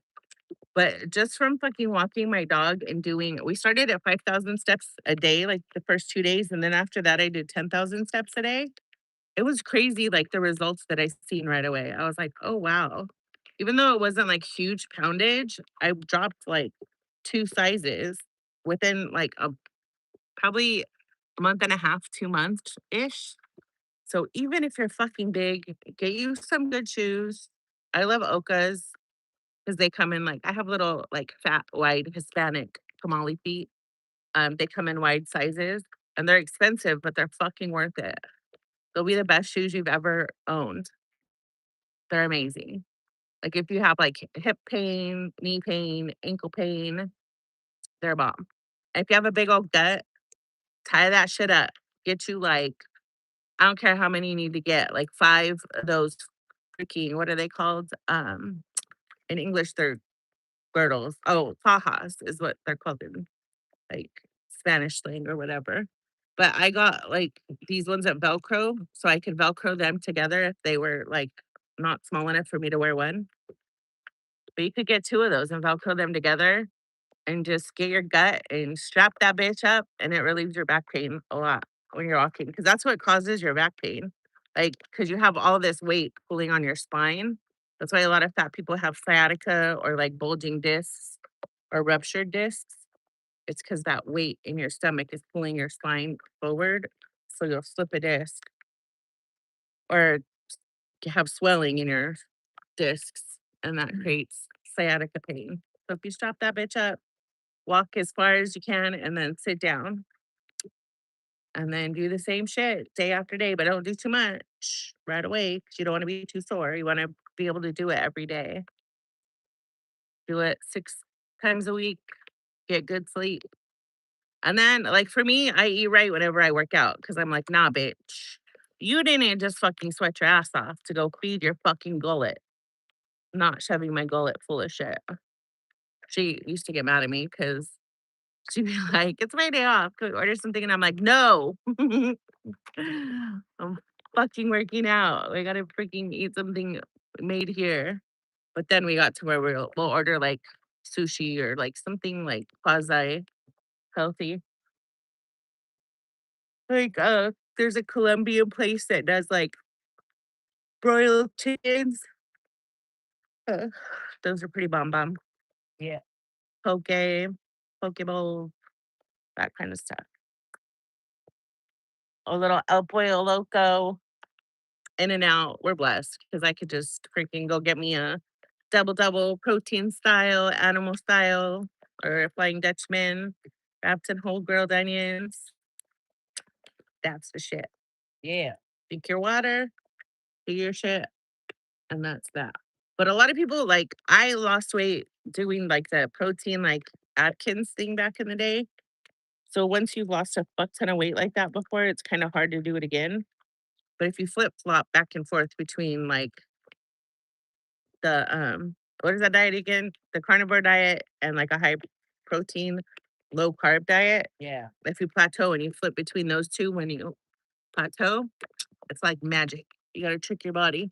But just from fucking walking my dog and doing, we started at 5,000 steps a day, like the first 2 days. And then after that, I did 10,000 steps a day. It was crazy, like the results that I seen right away. I was like, oh, wow. Even though it wasn't like huge poundage, I dropped like 2 sizes within like probably a month and a half, 2 months ish. So even if you're fucking big, get you some good shoes. I love Okas because they come in like I have little like fat, wide Hispanic Kamali feet. They come in wide sizes and they're expensive, but they're fucking worth it. They'll be the best shoes you've ever owned. They're amazing. Like if you have like hip pain, knee pain, ankle pain, they're bomb. If you have a big old gut, tie that shit up. Get you like I don't care how many you need to get, like 5 of those freaking what are they called? In English, they're girdles. Oh, fajas is what they're called in like Spanish slang or whatever. But I got like these ones at Velcro, so I could Velcro them together if they were like not small enough for me to wear one. But you could get two of those and Velcro them together and just get your gut and strap that bitch up, and it relieves your back pain a lot when you're walking because that's what causes your back pain. Like, because you have all this weight pulling on your spine. That's why a lot of fat people have sciatica or like bulging discs or ruptured discs. It's because that weight in your stomach is pulling your spine forward. So you'll slip a disc or have swelling in your discs, and that creates sciatica pain. So if you strap that bitch up, walk as far as you can, and then sit down. And then do the same shit day after day, but don't do too much right away because you don't want to be too sore. You want to be able to do it every day. Do it 6 times a week, get good sleep. And then, like for me, I eat right whenever I work out because I'm like, nah, bitch. You didn't just fucking sweat your ass off to go feed your fucking gullet, not shoving my gullet full of shit. She used to get mad at me because she'd be like, it's my day off. Can we order something? And I'm like, no. I'm fucking working out. We gotta freaking eat something made here. But then we got to where we'll order like sushi or like something like quasi healthy. Like there's a Colombian place that does like broiled chickens. Uh, those are pretty bomb bomb. Yeah. Poke bowl, that kind of stuff. A little El Pollo Loco. In and out. We're blessed because I could just freaking go get me a double protein style, animal style, or a Flying Dutchman wrapped in whole grilled onions. That's the shit. Yeah. Drink your water, do your shit, and that's that. But a lot of people like I lost weight doing like the protein like Atkins thing back in the day. So once you've lost a fuck ton of weight like that before, it's kind of hard to do it again. But if you flip flop back and forth between like the what is that diet again? The carnivore diet and like a high protein, low carb diet. Yeah. If you plateau and you flip between those two when you plateau, it's like magic. You gotta trick your body.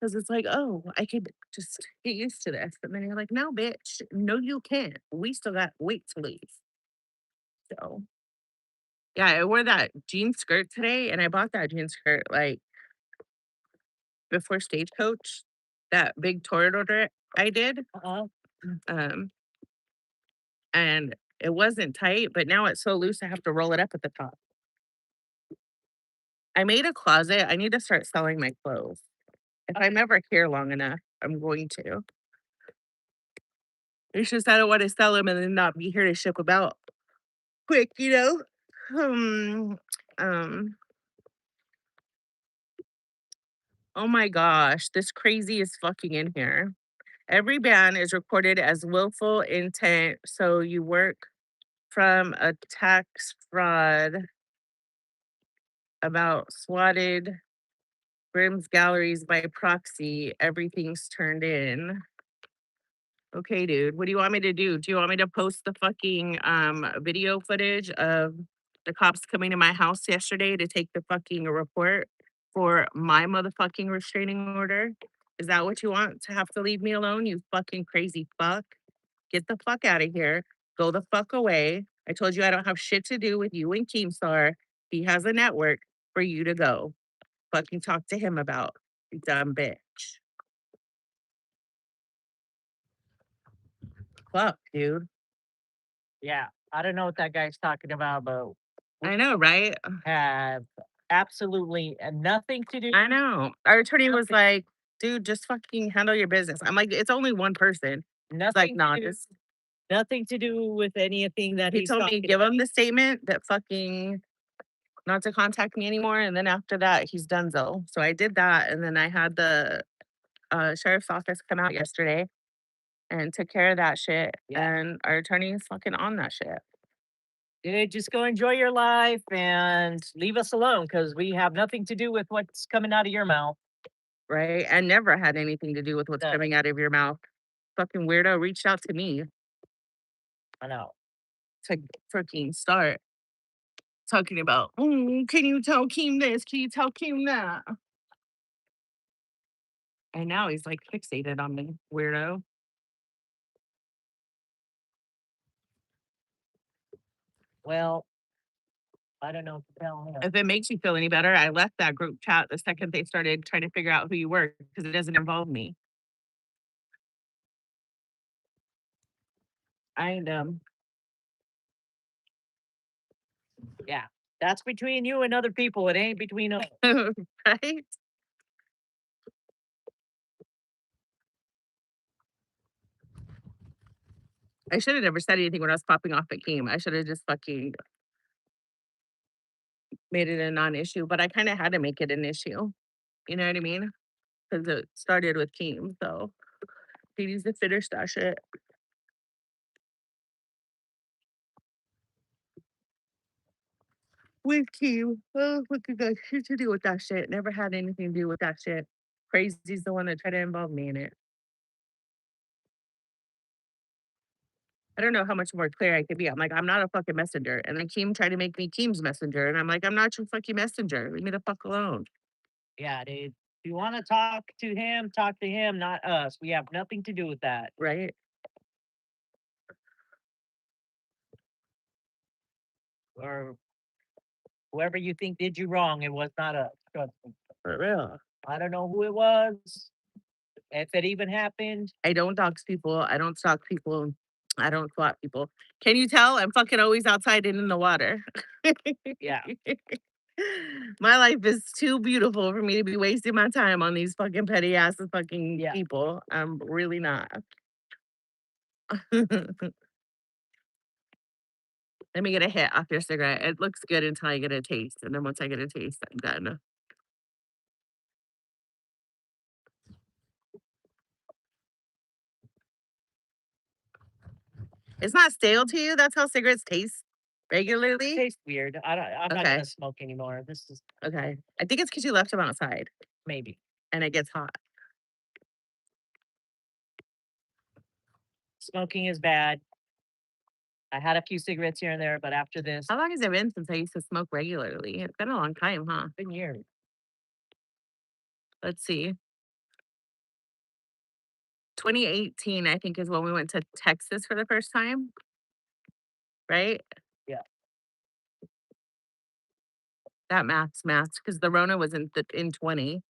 Because it's like, oh, I could just get used to this. And then you're like, no, bitch, no, you can't. We still got weight to lose. So yeah, I wore that jean skirt today and I bought that jean skirt like before Stagecoach, that big tour order I did. Um, and it wasn't tight, but now it's so loose I have to roll it up at the top. I made a closet. I need to start selling my clothes. If I'm ever here long enough, I'm going to. It's just I don't want to sell them and then not be here to ship them out quick, you know? Hmm. Um. Oh my gosh, this crazy is fucking in here. Every ban is recorded as willful intent. So you work from a tax fraud about swatted Grimm's galleries by proxy. Everything's turned in. Okay, dude. What do you want me to do? Do you want me to post the fucking video footage of the cops coming to my house yesterday to take the fucking report for my motherfucking restraining order? Is that what you want? To have to leave me alone, you fucking crazy fuck? Get the fuck out of here. Go the fuck away. I told you I don't have shit to do with you and Keemstar. He has a network for you to go. Fucking talk to him about, you dumb bitch. Fuck, dude. Yeah, I don't know what that guy's talking about, but I know, right? have absolutely nothing to do. I know. Our attorney was like, dude, just fucking handle your business. I'm like, it's only one person. It's like, Nothing nah, to do, just nothing to do with anything that he he's told me talking give about. him the statement that fucking not to contact me anymore. And then after that, he's done so. So I did that. And then I had the sheriff's office come out yesterday and took care of that shit. Yeah. And our attorney is fucking on that shit. Dude, just go enjoy your life and leave us alone because we have nothing to do with what's coming out of your mouth. Right. And never had anything to do with what's No. coming out of your mouth. fucking weirdo reached out to me I know. to freaking start talking about, can you tell Keem this? Can you tell Keem that? And now he's like fixated on me, weirdo. Well, I don't know what to tell him. If it makes you feel any better, I left that group chat the second they started trying to figure out who you were because it doesn't involve me. I ain't dumb. Yeah. That's between you and other people. It ain't between us. Right? I should have never said anything when I was popping off at Keem. I should have just fucking made it a non-issue, but I kind of had to make it an issue. You know what I mean? Because it started with Keem, so he needs to finish that shit. With Keem. Oh, look at that shit to do with that shit. Never had anything to do with that shit. Crazy's the one that tried to involve me in it. I don't know how much more clear I could be. I'm like, I'm not a fucking messenger. And then Keem tried to make me Keem's messenger. And I'm like, I'm not your fucking messenger. Leave me the fuck alone. Yeah, dude. If you want to talk to him, not us. We have nothing to do with that. Right? Or whoever you think did you wrong, it was not us. Trust me. For real. I don't know who it was, if it even happened. I don't dox people. I don't stalk people. I don't swat people. Can you tell? I'm fucking always outside and in the water. Yeah. My life is too beautiful for me to be wasting my time on these fucking petty ass fucking Yeah. people. I'm really not. Let me get a hit off your cigarette. It looks good until I get a taste. And then once I get a taste, I'm done. It's not stale to you? That's how cigarettes taste regularly? Tastes weird. I'm not Okay. gonna smoke anymore. This is Okay. I think it's because you left them outside maybe. and it gets hot. Smoking is bad. I had a few cigarettes here and there, but after this, How long has it been since I used to smoke regularly? It's been a long time, huh? been years. Let's see. 2018, I think, is when we went to Texas for the first time, right? Yeah. That math's because the Rona was in 20.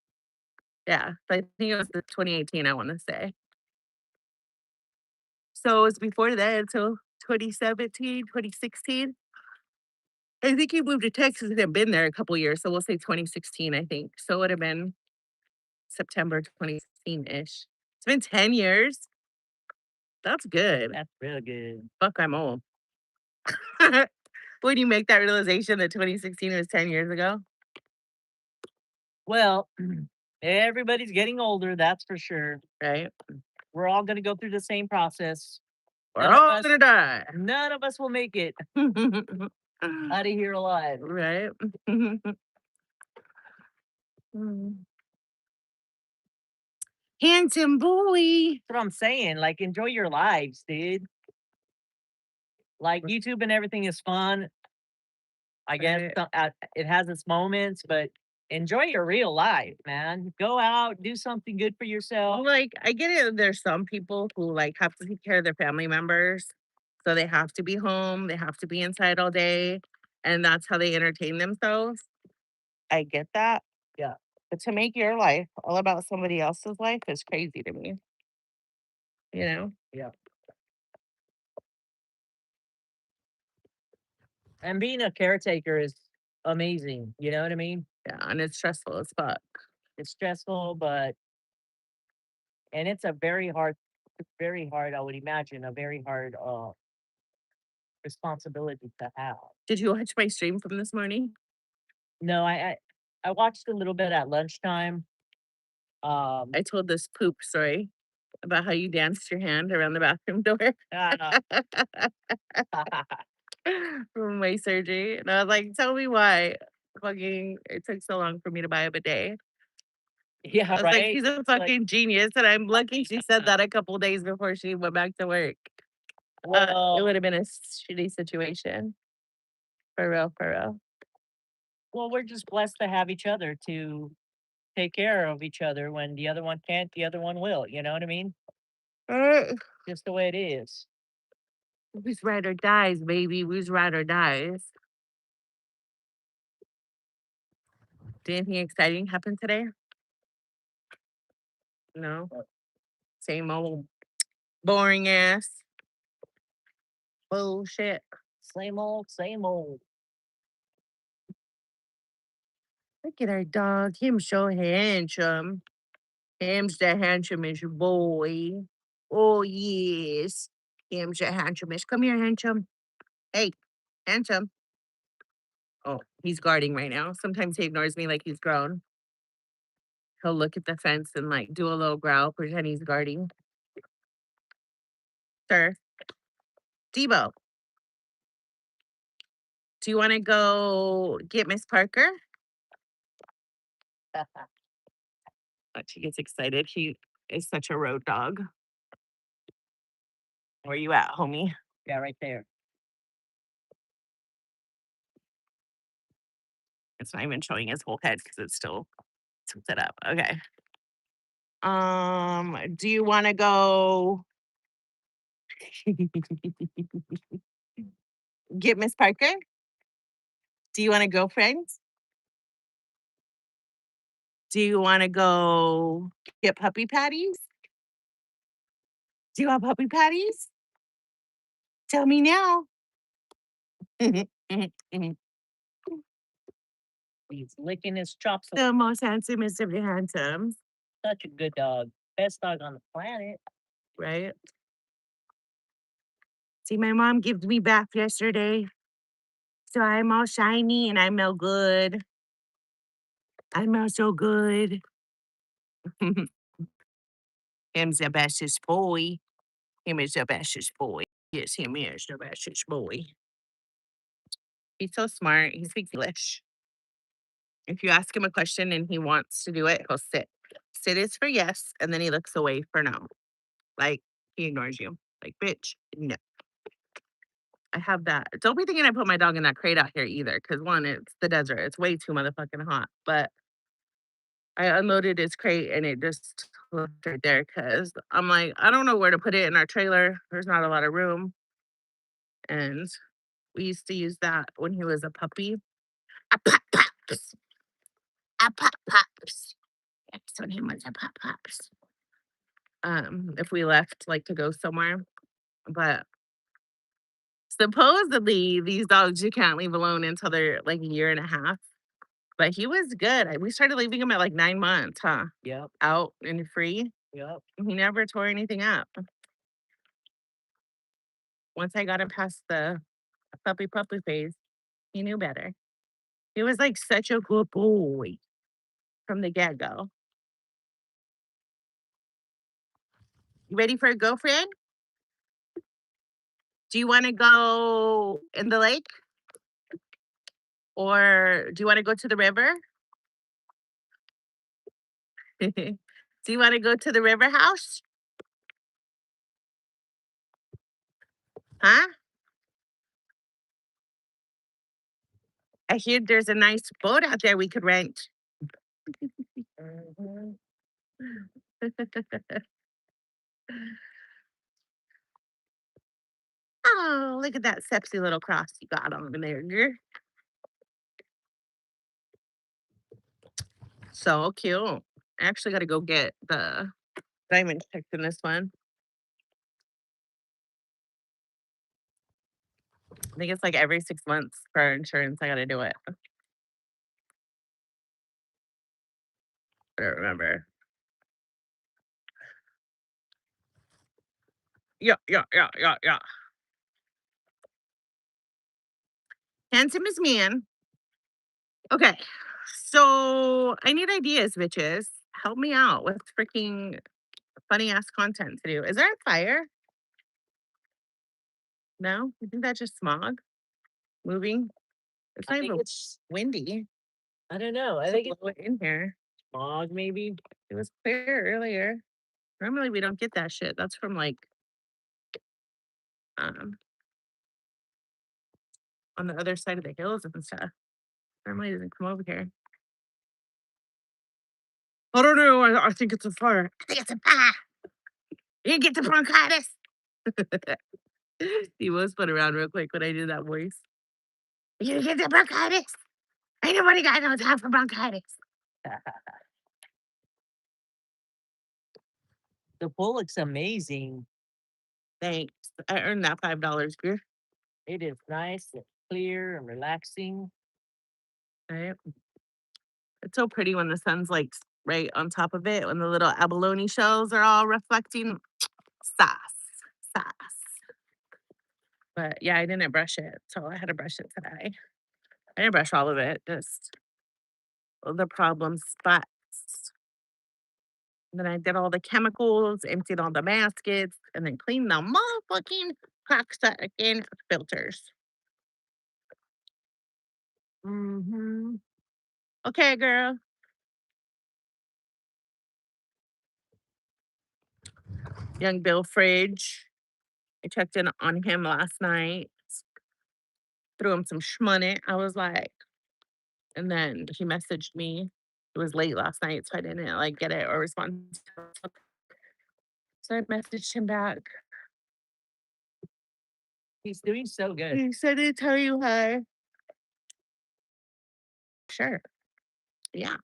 Yeah, so I think it was the 2018, I want to say. So it was before that, so 2017, 2016. I think he moved to Texas and had been there a couple years, so we'll say 2016, I think. So it would have been September 2016-ish. It's been 10 years. That's good. That's real good. Fuck, I'm old. When you make that realization that 2016 was 10 years ago? Well, everybody's getting older, that's for sure. Right? We're all gonna go through the same process. We're None of all us- gonna die. None of us will make it out of here alive. Right? Mm. Handsome boy. That's what I'm saying. Like, enjoy your lives, dude. Like, YouTube and everything is fun. I guess it has its moments, but enjoy your real life, man. Go out, do something good for yourself. Like, I get it. There's some people who like have to take care of their family members. So they have to be home. They have to be inside all day. And that's how they entertain themselves. I get that. Yeah. But to make your life all about somebody else's life is crazy to me. You know? Yeah. And being a caretaker is amazing. You know what I mean? Yeah. And it's stressful as fuck. It's stressful, and it's very hard, I would imagine, a very hard responsibility to have. Did you watch my stream from this morning? No, I watched a little bit at lunchtime. I told this poop story about how you danced your hand around the bathroom door from my surgery. And I was like, tell me why fucking it took so long for me to buy a bidet. Yeah, I was like, right? he's a It's like, fucking genius. And I'm lucky she said that a couple days before she went back to work. It well, would have been a shitty situation. For real, for real. well, we're just blessed to have each other to take care of each other. When the other one can't, the other one will. You know what I mean? Uh, Just the way it is. Who's ride or dies, baby. Who's ride or dies. Did anything exciting happen today? No. Same old boring ass bullshit. Same old, same old. Look at our dog. Him so handsome. Him's the handsomest boy. Oh, yes. Him's the handsomest. Come here, handsome. Hey, handsome. Oh, he's guarding right now. Sometimes he ignores me like he's grown. He'll look at the fence and like do a little growl, pretend he's guarding. Sir, Debo, do you want to go get Miss Parker? She gets excited. He is such a road dog. Where you at, homie? Yeah, right there. It's not even showing his whole head because it's still tilted up. Okay. Do you want to go get Miss Parker? Do you want to go, friends? Do you want to go get puppy patties? Do you want puppy patties? Tell me now. He's licking his chops. The most handsomest of the handsome, Such a good dog. Best dog on the planet. right? See, my mom gave me bath yesterday. So I'm all shiny and I smell good. I smell so good. Him's the bestest boy. Him is the bestest boy. Yes, him is the bestest boy. He's so smart. He speaks English. If you ask him a question and he wants to do it, he'll sit. Sit is for yes, and then he looks away for no. Like he ignores you. Like, bitch, no. I have that. Don't be thinking I put my dog in that crate out here either. Cause one, it's the desert. It's way too motherfucking hot. But I unloaded his crate and it just left right there because I'm like, I don't know where to put it in our trailer. There's not a lot of room. And we used to use that when he was a puppy. A pop pops. A pop pops. That's when he was a pop pops. If we left like to go somewhere. But supposedly these dogs you can't leave alone until they're like a year and a half. But he was good. We started leaving him at like 9 months, huh? Yep. Out and free. Yep. He never tore anything up. Once I got him past the puppy phase, he knew better. He was like such a good boy from the get go. You ready for a girlfriend? Do you want to go in the lake? Or do you want to go to the river? Do you want to go to the river house? Huh? I hear there's a nice boat out there we could rent. Mhm. Oh, look at that sexy little cross you got on there, girl. So cute. I actually got to go get the diamond checked in this one. I think it's like every 6 months for insurance. I got to do it. I don't remember. Yeah, yeah, yeah, yeah, yeah. Handsome as man. Okay. So I need ideas, bitches. Help me out with freaking funny ass content to do. Is there a fire? No? You think that's just smog moving? It's I not think even it's. windy. I don't know. I It's think blow it in here. Fog, maybe? It was clear earlier. Normally we don't get that shit. That's from like um on the other side of the hills and stuff. Normally it doesn't come over here. I don't know. I think it's a fire. I think it's a fire. You get the bronchitis. He was spun around real quick when I did that voice. You get the bronchitis. Ain't nobody got no time for bronchitis. The pool looks amazing. Thanks. I earned that $5 beer. It is nice and clear and relaxing. Right. It's so pretty when the sun's like right on top of it, when the little abalone shells are all reflecting. Sauce. Sauce. But yeah, I didn't brush it. So I had to brush it today. I didn't brush all of it, just the problem spots. And then I did all the chemicals, emptied all the baskets, and then cleaned the motherfucking cocksucking filters. Mm-hmm. Okay, girl. Young Bill Fridge. I checked in on him last night, threw him some shmoney. I was like, and then he messaged me. It was late last night, so I didn't like get it or respond. So I messaged him back. He's doing so good. He said to tell you hi. Sure. Yeah.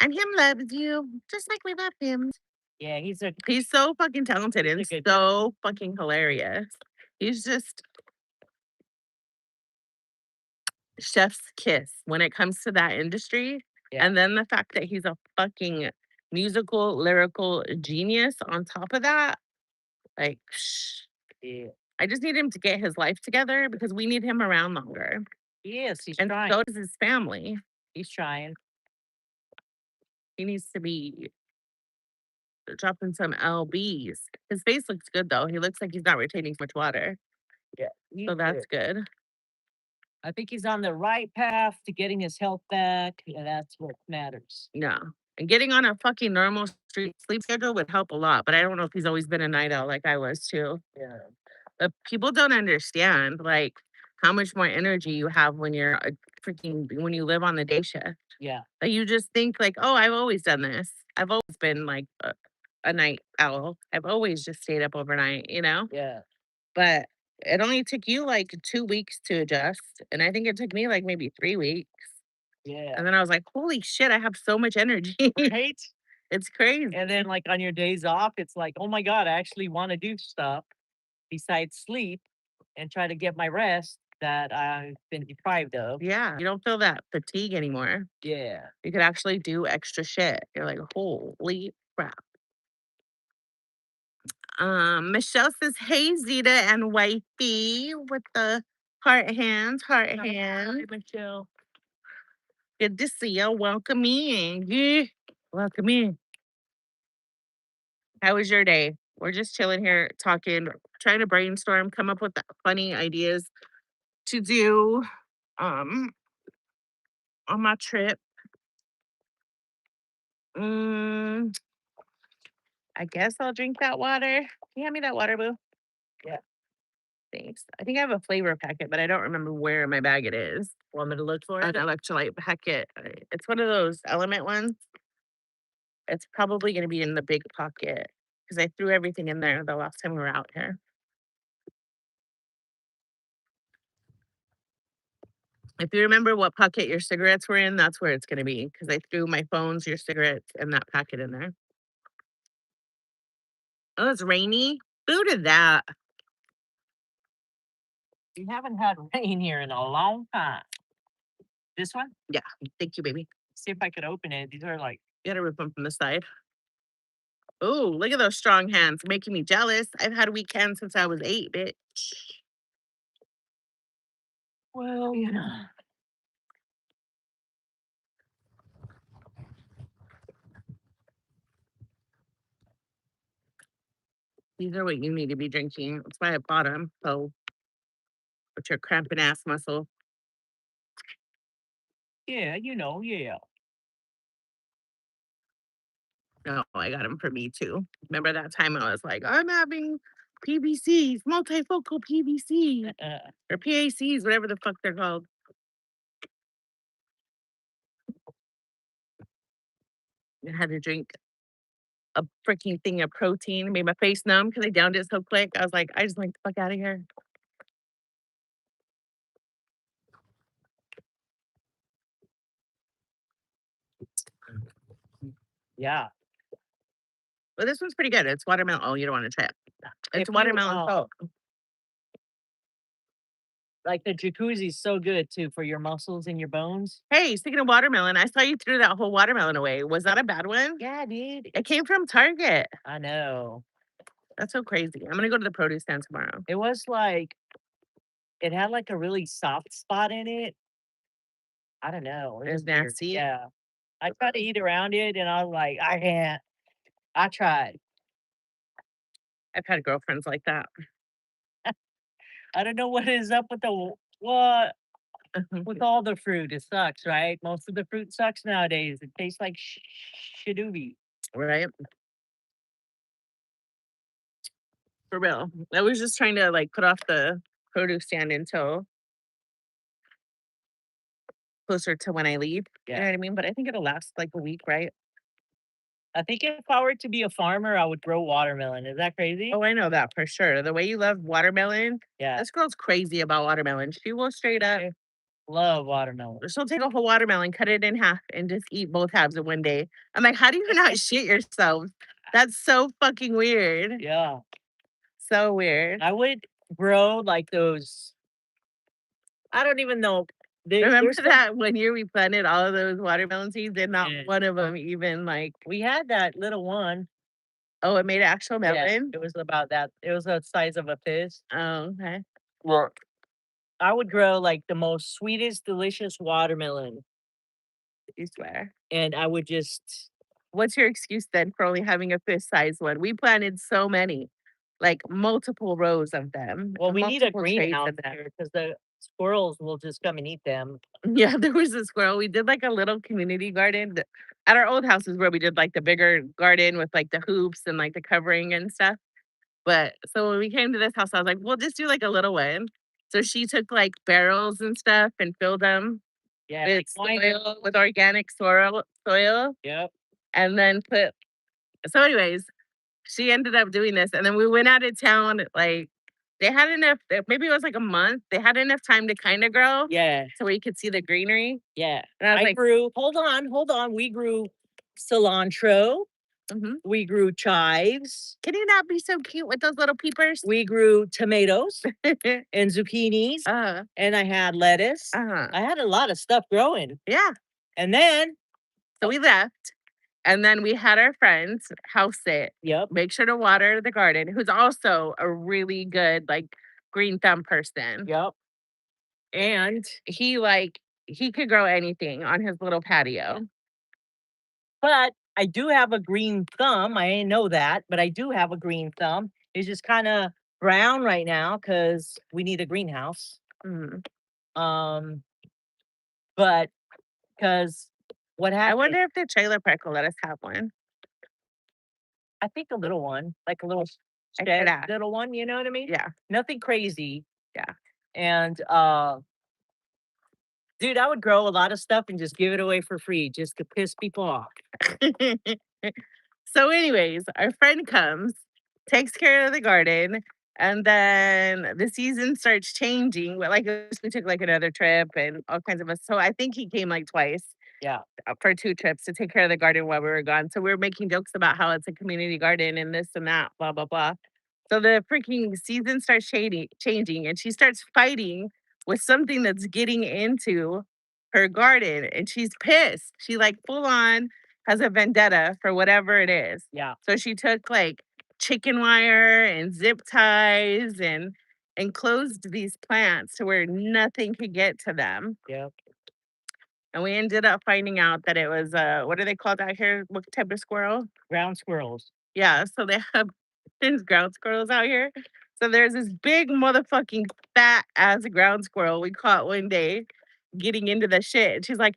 And him loves you just like we love him. Yeah, He's so fucking talented and He's a good so fucking hilarious. He's just chef's kiss when it comes to that industry. Yeah. And then the fact that he's a fucking musical, lyrical genius on top of that. Like, Yeah. I just need him to get his life together because we need him around longer. Yes, he's And trying. so does his family. He's trying. He needs to be dropping some LBs. His face looks good though. He looks like he's not retaining much water. Yeah. So that's good. I think he's on the right path to getting his health back. And that's what matters. Yeah. And getting on a fucking normal street sleep schedule would help a lot. But I don't know if he's always been a night owl like I was too. Yeah. But people don't understand like how much more energy you have when you're when you live on the day shift. Yeah. Like you just think like, oh, I've always done this. I've always been like a night owl. I've always just stayed up overnight, you know? Yeah. But it only took you like 2 weeks to adjust. And I think it took me like maybe 3 weeks. Yeah. And then I was like, holy shit, I have so much energy. Right? It's crazy. And then like on your days off, it's like, oh my God, I actually want to do stuff besides sleep and try to get my rest that I've been deprived of. Yeah. You don't feel that fatigue anymore. Yeah. You could actually do extra shit. You're like, holy crap. Michelle says, hey, Zita and wifey with the heart hands, heart hands. Hi, Michelle. Good to see you. Welcome in. Yeah. Welcome in. How was your day? We're just chilling here, talking, trying to brainstorm, come up with funny ideas to do um on my trip. Mm, I guess I'll drink that water. Can you hand me that water, boo? Yeah. Thanks. I think I have a flavor packet, but I don't remember where in my bag it is. Want me to look for An it? electrolyte packet. It's one of those element ones. It's probably going to be in the big pocket because I threw everything in there the last time we were out here. If you remember what pocket your cigarettes were in, that's where it's going to be because I threw my phones, your cigarettes, and that packet in there. Oh, it's rainy. Who did that? We haven't had rain here in a long time. This one? Yeah. Thank you, baby. See if I could open it. These are like, You gotta rip them from the side. Oh, look at those strong hands, making me jealous. I've had weak hands since I was 8, bitch. well, you know. These are what you need to be drinking. That's why I bought them. So, with your cramping ass muscle. Yeah, you know, yeah. No, I got them for me too. Remember that time I was like, I'm having PVCs, multifocal PVC or PACs, whatever the fuck they're called. I had to drink a freaking thing of protein, made my face numb because I downed it so quick. I was like, I just want the fuck out of here. Yeah. But this one's pretty good. It's watermelon. Oh, you don't want to try it. It's If you, watermelon Coke. like the jacuzzi's so good too for your muscles and your bones. Hey, speaking of watermelon, I saw you threw that whole watermelon away. Was that a bad one? Yeah, dude. It came from Target. I know. That's so crazy. I'm gonna go to the produce stand tomorrow. It was like, it had like a really soft spot in it. I don't know. It It's was weird. nasty. Yeah. I tried to eat around it and I was like, I can't. I tried. I've had girlfriends like that. I don't know what is up with the what with all the fruit. It sucks, right? Most of the fruit sucks nowadays. It tastes like shadooby. Right? For real. I was just trying to like put off the produce stand until closer to when I leave. You know Yeah. what I mean? But I think it'll last like a week, right? I think if I were to be a farmer, I would grow watermelon. Is that crazy? Oh, I know that for sure. The way you love watermelon, Yeah. this girl's crazy about watermelon. She will straight up, Love watermelon. she'll take a whole watermelon, cut it in half, and just eat both halves in one day. I'm like, how do you not shit yourself? That's so fucking weird. Yeah. So weird. I would grow like those. I don't even know. Remember There's some, that one year we planted all of those watermelon seeds and not Yeah. one of them even like, we had that little one. oh, it made actual Yeah, melon? it was about that. It was the size of a fist. Oh, okay. Well, I would grow like the most sweetest, delicious watermelon, You swear. and I would just. What's your excuse then for only having a fist size one? We planted so many, like multiple rows of them. Well, we need a multiple trays greenhouse of them. here because the squirrels will just come and eat them. Yeah, there was a squirrel. We did like a little community garden at our old houses where we did like the bigger garden with like the hoops and like the covering and stuff. But so when we came to this house, I was like, we'll just do like a little one. So she took like barrels and stuff and filled them Yeah. with Why not? soil, with organic soil, Yep. and then put. So, anyways, she ended up doing this, and then we went out of town. Like they had enough. Maybe it was like a month. They had enough time to kind of grow, Yeah. so where you could see the greenery. Yeah. And I was like, grew. Hold on. We grew cilantro. mhm. We grew chives. Can you not be so cute with those little peepers? We grew tomatoes and zucchinis, uh, and I had lettuce. uh, I had a lot of stuff growing. yeah. And then, So we left, and then we had our friends house sit. yep, Make sure to water the garden. Who's also a really good like green thumb person. yep. And He could grow anything on his little patio. but I do have a green thumb. I didn't know that, but I do have a green thumb. It's just kind of brown right now because we need a greenhouse. Mm. But because what I happened? wonder if the trailer park will let us have one. I think a little one, like a little I shed, could ask. little one. You know what I mean? Yeah. Nothing crazy. Yeah. And dude, I would grow a lot of stuff and just give it away for free just to piss people off. So, anyways, our friend comes, takes care of the garden, and then the season starts changing. Well, like we took like another trip and all kinds of us. So I think he came like twice. Yeah. For 2 trips to take care of the garden while we were gone. So we were making jokes about how it's a community garden and this and that, blah, blah, blah. So the freaking season starts changing, and she starts fighting with something that's getting into her garden, and she's pissed. She like full on has a vendetta for whatever it is. Yeah. So she took like chicken wire and zip ties and enclosed these plants to where nothing could get to them. Yep. And we ended up finding out that it was what are they called out here? What type of squirrel? Ground squirrels. Yeah, so they have there's ground squirrels out here. So there's this big motherfucking fat ass ground squirrel we caught one day getting into the shit. And she's like,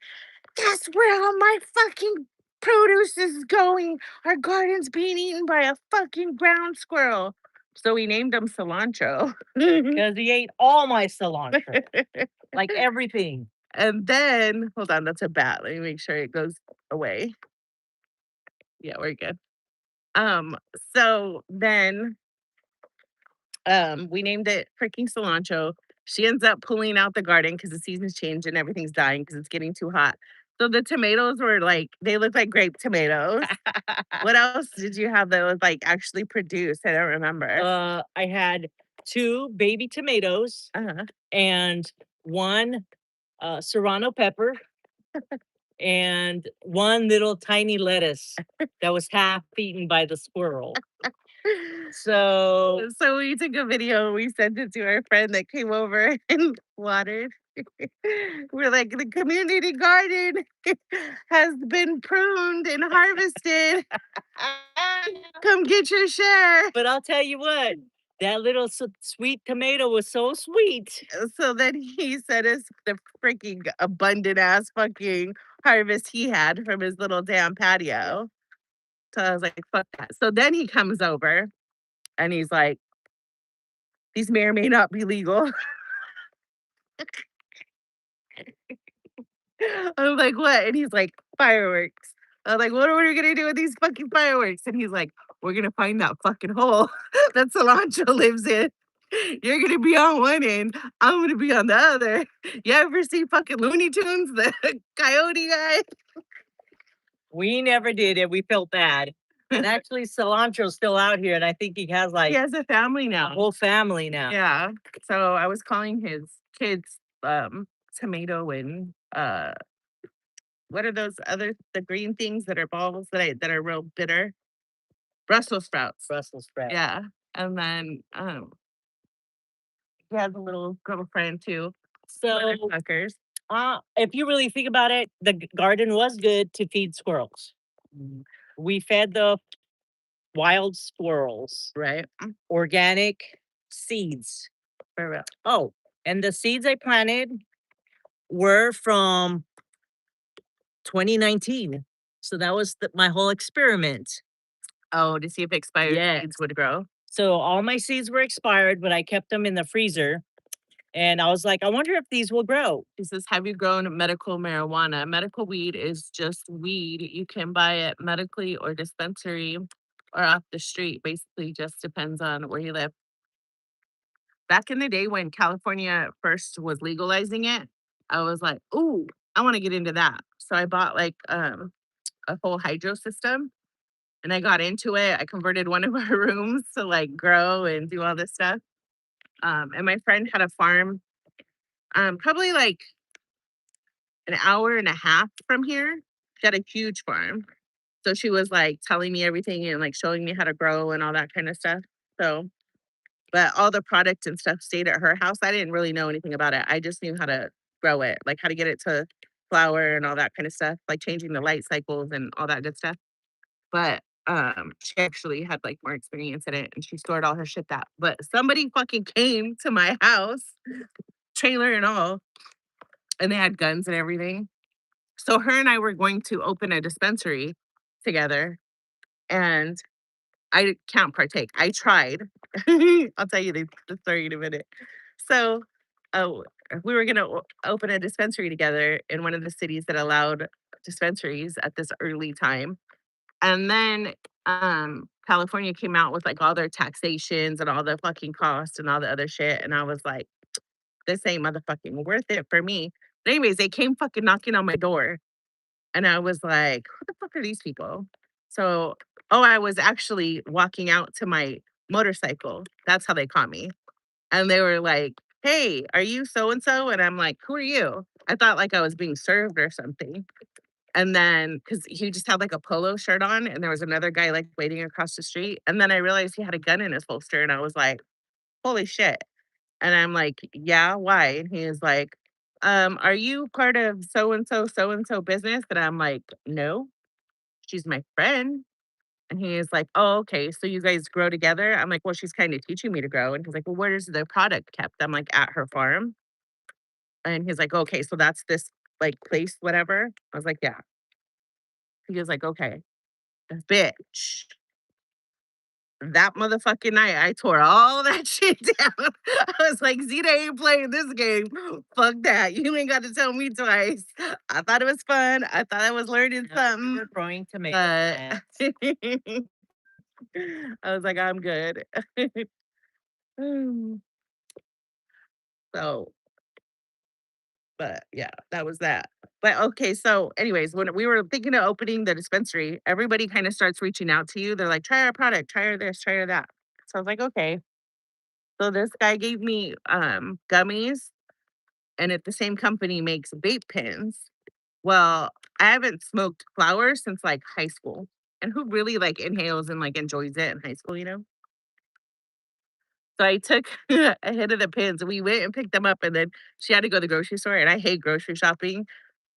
that's where all my fucking produce is going. Our garden's being eaten by a fucking ground squirrel. So we named him Cilantro. Because he ate all my cilantro, like everything. And then, hold on, that's a bat. Let me make sure it goes away. Yeah, we're good. Um, so then we named it freaking cilantro. She ends up pulling out the garden because the seasons change and everything's dying because it's getting too hot. So the tomatoes were like, they look like grape tomatoes. What else did you have that was like actually produced? I don't remember. I had 2 baby tomatoes Uh-huh. and 1 serrano pepper and 1 little tiny lettuce that was half eaten by the squirrel. So So we took a video, we sent it to our friend that came over and watered. We're like, the community garden has been pruned and harvested. Come get your share. but I'll tell you what, that little sweet tomato was so sweet. So then he sent us the freaking abundant ass fucking harvest he had from his little damn patio. So I was like, fuck that. So then he comes over and he's like, these may or may not be legal. I'm like, what? And he's like, fireworks. I'm like, what are we gonna do with these fucking fireworks? And he's like, we're gonna find that fucking hole that cilantro lives in. You're gonna be on one end, I'm gonna be on the other. You ever see fucking Looney Tunes, the coyote guy? We never did it. We felt bad. And actually, cilantro's still out here, and I think he has He has a family a now. whole family now. Yeah. So I was calling his kids tomato and what are those other the green things that are balls that are real bitter? Brussels sprouts. Brussels sprout. Yeah. And then he has a little girlfriend too. So, Motherfuckers. if you really think about it, the garden was good to feed squirrels. We fed the wild squirrels Right. organic seeds. For real. Oh, and the seeds I planted were from 2019. So that was my whole experiment. Oh, to see if expired Yes. seeds would grow. So all my seeds were expired, but I kept them in the freezer. And I was like, I wonder if these will grow. He says, have you grown medical marijuana? Medical weed is just weed. You can buy it medically or dispensary or off the street. Basically, just depends on where you live. Back in the day when California first was legalizing it, I was like, ooh, I want to get into that. So I bought like a whole hydro system and I got into it. I converted one of our rooms to like grow and do all this stuff. And my friend had a farm, probably like an hour and a half from here. She had a huge farm. So she was like telling me everything and like showing me how to grow and all that kind of stuff. So, but all the products and stuff stayed at her house. I didn't really know anything about it. I just knew how to grow it, like how to get it to flower and all that kind of stuff, like changing the light cycles and all that good stuff. But she actually had like more experience in it and she stored all her shit that. But somebody fucking came to my house, trailer and all, and they had guns and everything. So her and I were going to open a dispensary together and I can't partake. I tried. I'll tell you the story in a minute. So, oh, we were gonna open a dispensary together in one of the cities that allowed dispensaries at this early time. And then California came out with like all their taxations and all the fucking costs and all the other shit. And I was like, this ain't motherfucking worth it for me. But anyways, they came fucking knocking on my door. And I was like, who the fuck are these people? So, oh, I was actually walking out to my motorcycle. That's how they caught me. And they were like, hey, are you so and so? And I'm like, who are you? I thought like I was being served or something. And then, because he just had like a polo shirt on, and there was another guy like waiting across the street. And then I realized he had a gun in his holster, and I was like, holy shit. And I'm like, yeah, why? And he is like, are you part of so and so business? And I'm like, no, she's my friend. And he is like, oh, okay. So you guys grow together? I'm like, well, she's kind of teaching me to grow. And he's like, well, where is the product kept? I'm like, at her farm. And he's like, okay, so that's this like place, whatever. I was like, yeah. He was like, okay, bitch. That motherfucking night, I tore all that shit down. I was like, Zita ain't playing this game. Fuck that. You ain't got to tell me twice. I thought it was fun. I thought I was learning something. You're growing tomato But plants. I was like, I'm good. So, but yeah, that was that. But okay, so anyways, when we were thinking of opening the dispensary, everybody kind of starts reaching out to you. They're like, try our product, try our this, try our that. So I was like, okay. So this guy gave me gummies, and at the same company makes vape pens. Well, I haven't smoked flowers since like high school. And who really like inhales and like enjoys it in high school, you know? So I took a hit of the pins and we went and picked them up, and then she had to go to the grocery store, and I hate grocery shopping.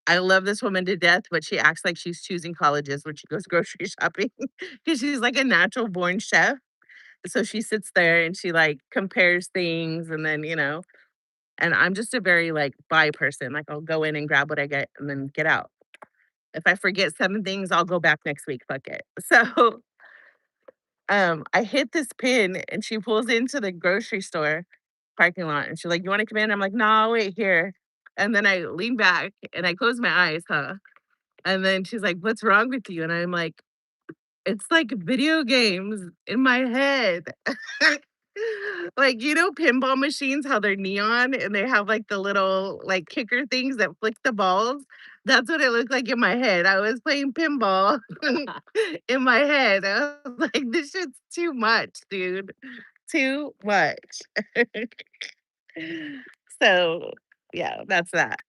I love this woman to death, but she acts like she's choosing colleges when she goes grocery shopping because she's like a natural born chef. So she sits there and she like compares things, and then, and I'm just a very like buy person. Like I'll go in and grab what I get and then get out. If I forget 7 things, I'll go back next week. Fuck it. So I hit this pin and she pulls into the grocery store parking lot and she's like, you want to come in? I'm like, no, I'll wait here. And then I lean back and I close my eyes, huh? And then she's like, what's wrong with you? And I'm like, it's like video games in my head. Like, pinball machines, how they're neon and they have like the little like kicker things that flick the balls. That's what it looked like in my head. I was playing pinball in my head. I was like, this shit's too much, dude. Too much. So, yeah, that's that.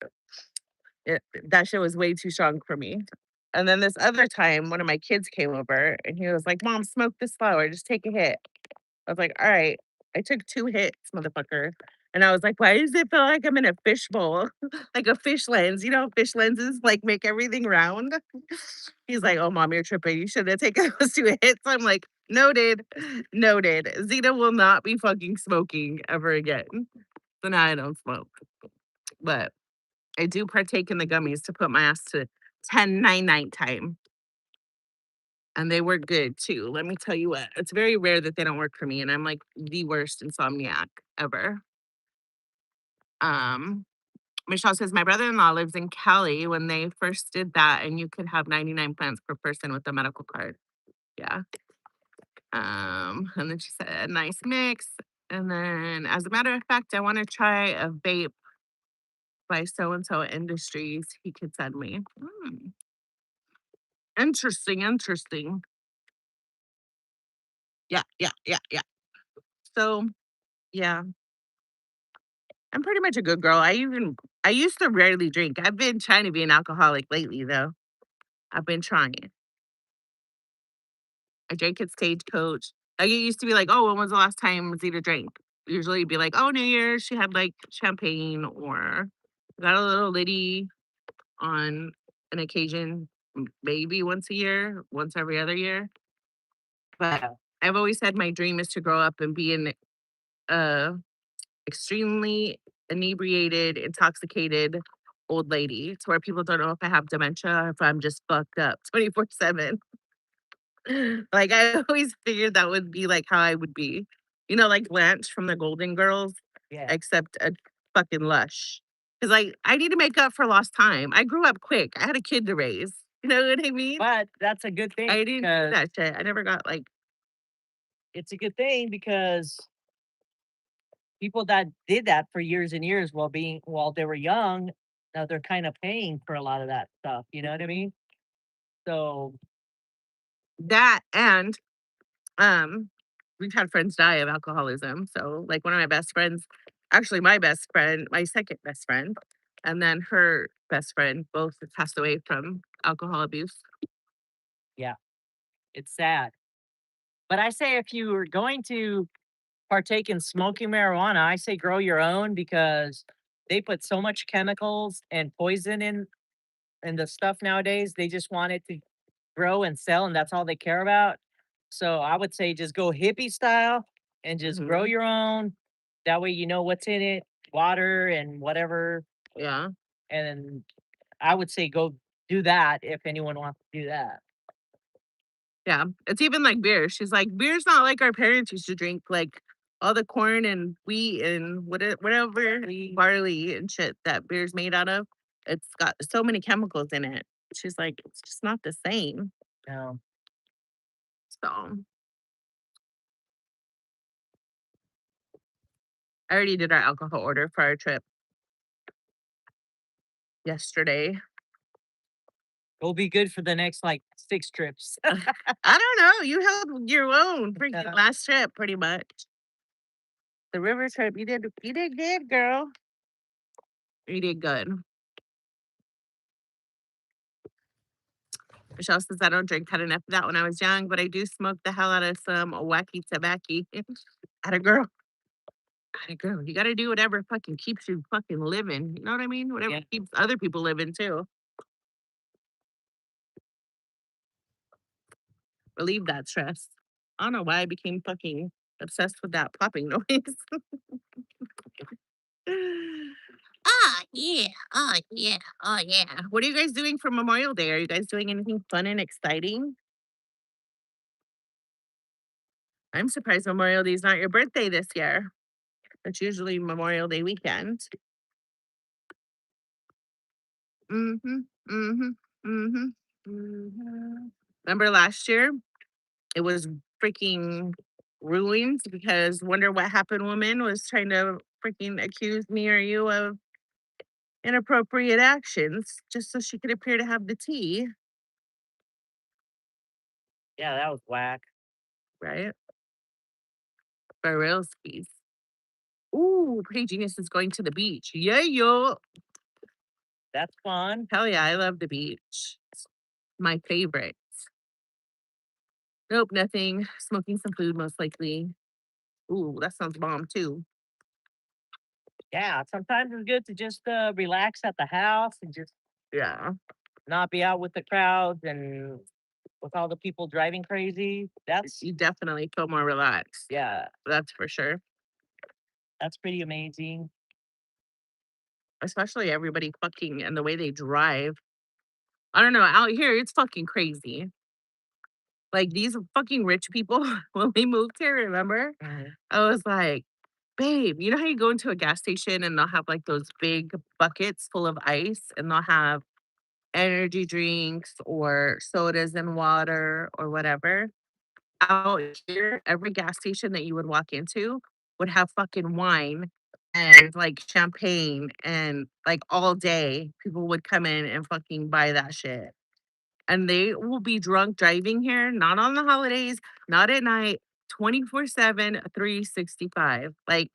That shit was way too strong for me. And then this other time, one of my kids came over and he was like, Mom, smoke this flower. Just take a hit. I was like, all right. I took 2 hits, motherfucker. And I was like, why does it feel like I'm in a fishbowl? Like a fish lens. Fish lenses like make everything round. He's like, oh, Mom, you're tripping. You should have taken those 2 hits. I'm like, noted, noted. Zita will not be fucking smoking ever again. So now I don't smoke. But I do partake in the gummies to put my ass to 10-9 night time. And they work good too. Let me tell you what, it's very rare that they don't work for me. And I'm like the worst insomniac ever. Um, Michelle says, my brother-in-law lives in Cali when they first did that, and you could have 99 plants per person with a medical card. Yeah. And then she said, nice mix. And then, as a matter of fact, I want to try a vape by so and so industries. He could send me. Interesting, interesting. Yeah, yeah, yeah, yeah. So, yeah, I'm pretty much a good girl. I used to rarely drink. I've been trying to be an alcoholic lately, though. I've been trying. I drank at Stagecoach. Like, it used to be like, oh, when was the last time Zita drank? Usually it'd be like, oh, New Year's, she had like champagne or got a little litty on an occasion, maybe once a year, once every other year. But I've always said my dream is to grow up and be an uh extremely inebriated, intoxicated old lady to where people don't know if I have dementia or if I'm just fucked up 24/7. Like, I always figured that would be, like, how I would be. Like Blanche from the Golden Girls, Yeah. except a fucking lush. Because like, I need to make up for lost time. I grew up quick. I had a kid to raise. You know what I mean? But that's a good thing I didn't do because that shit. I never got, like it's a good thing because people that did that for years and years while they were young, now they're kind of paying for a lot of that stuff. You know what I mean? So that and we've had friends die of alcoholism. So, like, one of my best friends, actually, my best friend, my second best friend, and then her best friend both passed away from alcohol abuse. yeah, it's sad. But I say if you are going to partake in smoking marijuana, I say grow your own because they put so much chemicals and poison in the stuff nowadays. They just want it to grow and sell, and that's all they care about. So I would say just go hippie style and just grow Mhm. your own. That way you know what's in it, water and whatever. Yeah. And I would say go do that if anyone wants to do that. Yeah, it's even like beer. She's like, "Beer's not like our parents used to drink, like, all the corn and wheat and whatever, barley and shit that beer's made out of. It's got so many chemicals in it." She's like, "It's just not the same." No. So, I already did our alcohol order for our trip yesterday. It'll be good for the next, like, 6 trips. I don't know, you held your own freaking last trip pretty much. The river trip, you did good, girl. You did good. Michelle says, "I don't drink, had enough of that when I was young, but I do smoke the hell out of some wacky tobacco." At a girl. At a girl. You gotta do whatever fucking keeps you fucking living. You know what I mean? Whatever Yeah. keeps other people living too. Relieve that stress. I don't know why I became fucking obsessed with that popping noise. Ah, yeah. Oh, yeah. Oh, yeah. What are you guys doing for Memorial Day? Are you guys doing anything fun and exciting? I'm surprised Memorial Day is not your birthday this year. It's usually Memorial Day weekend. Mhm, mhm, mhm, mhm. Remember last year? It was freaking ruined because Wonder What Happened Woman was trying to freaking accuse me or you of inappropriate actions just so she could appear to have the tea, Yeah, that was whack. right? For real skis. Ooh, Pretty Genius is going to the beach. Yeah, yo. That's fun. Hell yeah, I love the beach. It's my favorite. Nope, nothing. Smoking some food, most likely. Ooh, that sounds bomb too. Yeah, sometimes it's good to just, relax at the house and just Yeah, not be out with the crowds and with all the people driving crazy. you definitely feel more relaxed. Yeah, That's for sure. that's pretty amazing. Especially everybody fucking and the way they drive. I don't know. Out here, it's fucking crazy. Like these fucking rich people, when we moved here, remember? Mhm. I was like, babe, you know how you go into a gas station and they'll have like those big buckets full of ice and they'll have energy drinks or sodas and water or whatever? Out here, every gas station that you would walk into would have fucking wine and like champagne and like all day people would come in and fucking buy that shit. And they will be drunk driving here, not on the holidays, not at night, 24/7, 365. Like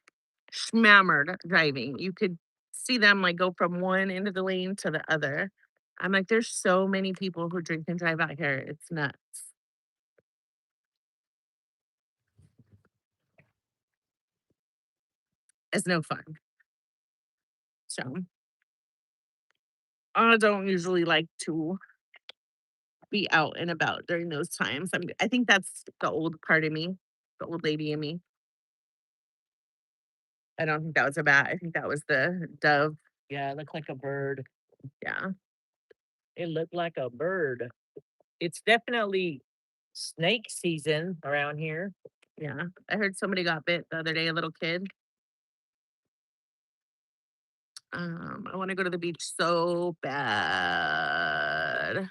schmammered driving. You could see them like go from one end of the lane to the other. I'm like, there's so many people who drink and drive out here. It's nuts. It's no fun. So I don't usually like to be out and about during those times. I think that's the old part of me, the old lady in me. I don't think that was a bat. I think that was the dove. Yeah, it looked like a bird. Yeah. It looked like a bird. It's definitely snake season around here. Yeah. I heard somebody got bit the other day, a little kid. I want to go to the beach so bad.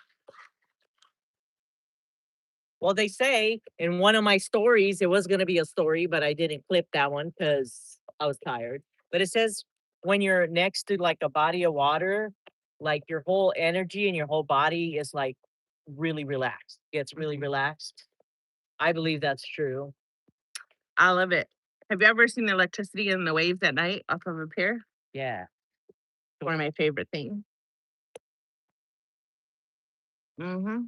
Well, they say in one of my stories, it was going to be a story, but I didn't clip that one because I was tired. But it says when you're next to like a body of water, like your whole energy and your whole body is like really relaxed, gets really relaxed. I believe that's true. I love it. Have you ever seen the electricity in the waves at night off of a pier? Yeah. One of my favorite things. Mm-hmm.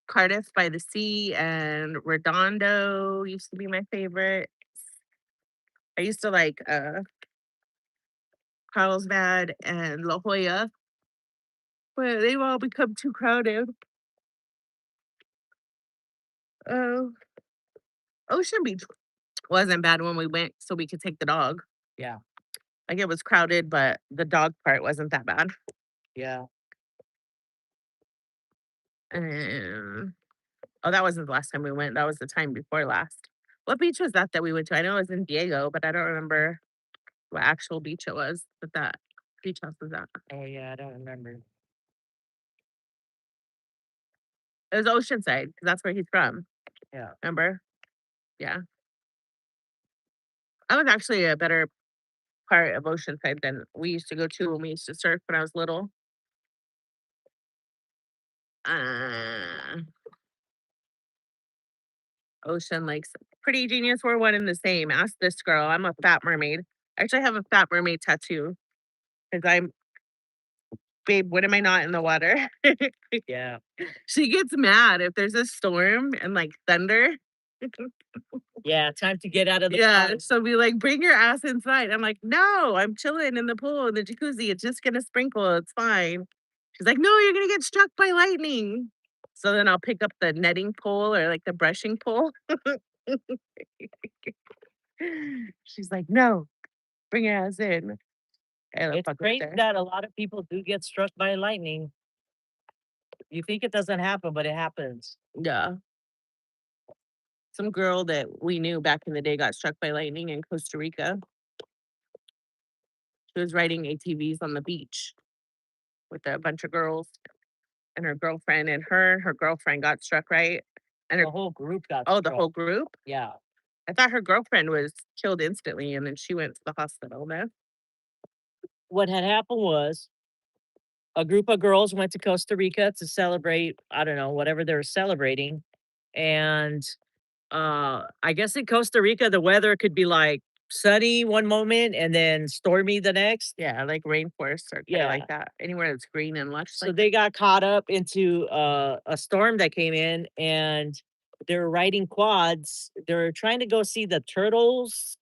Cardiff by the Sea and Redondo used to be my favorite. I used to like Carlsbad and La Jolla, but they've all become too crowded. Oh, Ocean Beach wasn't bad when we went, so we could take the dog. Yeah. Like it was crowded, but the dog part wasn't that bad. Yeah. And oh, that wasn't the last time we went. That was the time before last. What beach was that we went to? I know it was in Diego, but I don't remember what actual beach it was that beach house was at. Oh yeah, I don't remember. It was Oceanside because that's where he's from. Yeah. Remember? Yeah. That was actually a better part of Oceanside than we used to go to when we used to surf when I was little. Uh, Ocean Lakes. Pretty Genius, we're one and the same. Ask this girl. I'm a fat mermaid. I actually have a fat mermaid tattoo because I'm, babe, when am I not in the water? Yeah. She gets mad if there's a storm and like thunder. Yeah. Time to get out of the Yeah, water. she'll be like, bring your ass inside. I'm like, no, I'm chilling in the pool in the jacuzzi. It's just gonna sprinkle. It's fine. She's like, no, you're gonna get struck by lightning. So then I'll pick up the netting pole or like the brushing pole. She's like, no, bring your ass in. And It's great that a lot of people do get struck by lightning. You think it doesn't happen, but it happens. Yeah. Some girl that we knew back in the day got struck by lightning in Costa Rica. She was riding ATVs on the beach with a bunch of girls and her girlfriend, and her girlfriend got struck, right? And her, The whole group got oh, the struck. whole group? Yeah. I thought her girlfriend was killed instantly and then she went to the hospital, no? What had happened was a group of girls went to Costa Rica to celebrate, I don't know, whatever they were celebrating. And I guess in Costa Rica the weather could be like sunny one moment and then stormy the next. Yeah, like rainforests are kinda like that. Anywhere that's green and lush So like they got caught up into a storm that came in and they were riding quads. They were trying to go see the turtles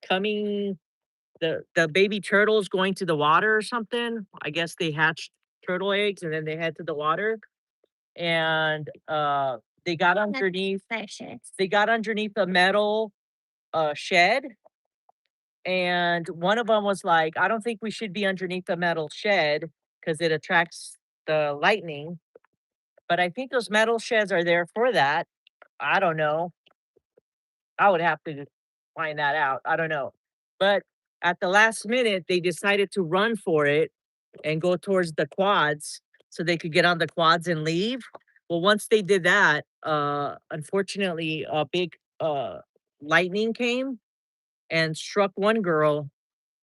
coming, the baby turtles going to the water or something. I guess they hatched turtle eggs and then they head to the water. And they got underneath a metal shed. And one of them was like, I don't think we should be underneath the metal shed because it attracts the lightning. But I think those metal sheds are there for that. I don't know. I would have to find that out. I don't know. But at the last minute, they decided to run for it and go towards the quads so they could get on the quads and leave. Well, once they did that, unfortunately, a big lightning came and struck one girl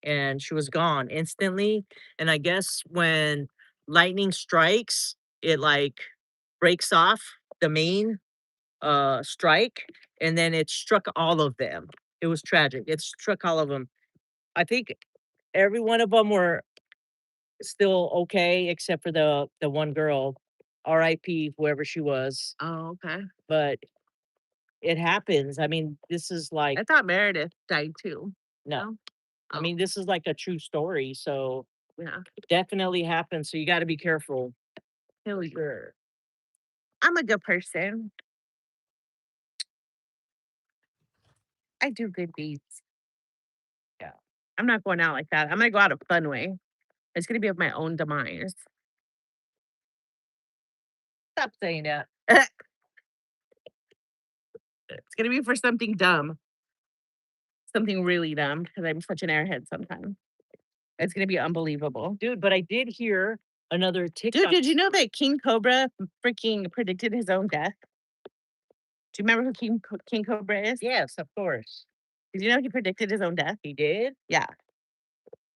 and she was gone instantly. And I guess when lightning strikes, it like breaks off the main strike and then it struck all of them. It was tragic. It struck all of them. I think every one of them were still okay except for the one girl, RIP, whoever she was. Oh, okay. But it happens. I mean, this is like I thought Meredith died too. no. No? I Oh, mean, this is like a true story, so yeah. definitely happens. So you got to be careful. Hell yeah. I'm a good person. I do good deeds. Yeah. I'm not going out like that. I'm gonna go out a fun way. It's gonna be of my own demise. Stop saying that. It's gonna be for something dumb. Something really dumb because I'm such an airhead sometimes. It's gonna be unbelievable. Dude, but I did hear another Dude, TikTok. did you know that King Cobra freaking predicted his own death? Do you remember who King Cobra is? Yes, of course. Did you know he predicted his own death? He did? Yeah.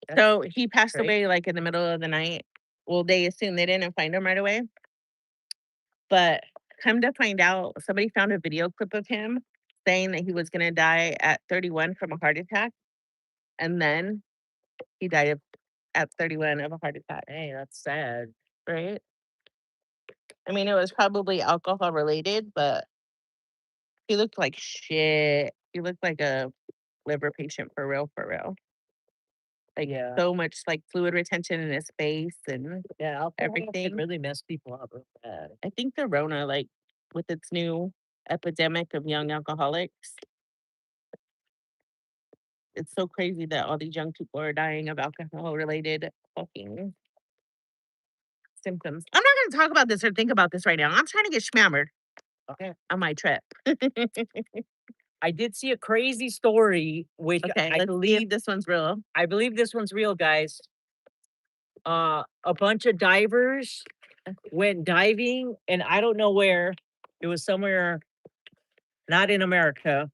That's So he passed great. away like in the middle of the night. Well, they assumed they didn't find him right away. But come to find out, somebody found a video clip of him saying that he was gonna die at 31 from a heart attack. And then he died at 31 of a heart attack. Hey, that's sad. Right? I mean, it was probably alcohol related, but he looked like shit. He looked like a liver patient for real, for real. Like Yeah. so much like fluid retention in his face and Yeah, alcohol can everything. really mess people up real bad. I think the Rona, like with its new epidemic of young alcoholics, it's so crazy that all these young people are dying of alcohol related fucking symptoms. I'm not gonna talk about this or think about this right now. I'm trying to get schmammered Okay. on my trip. I did see a crazy story, which Okay, let's see if this one's real. I believe this one's real, guys. A bunch of divers went diving, and I don't know where. It was somewhere not in America,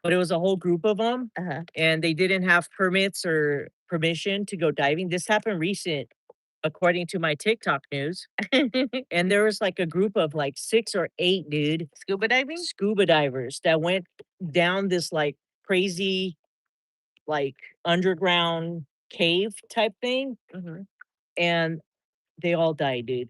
but it was a whole group of them, Uh-huh. and they didn't have permits or permission to go diving. This happened recent, according to my TikTok news. And there was like a group of like 6 or 8, dude, Scuba diving? scuba divers that went down this like crazy, like underground cave type thing, Mhm. and they all died, dude.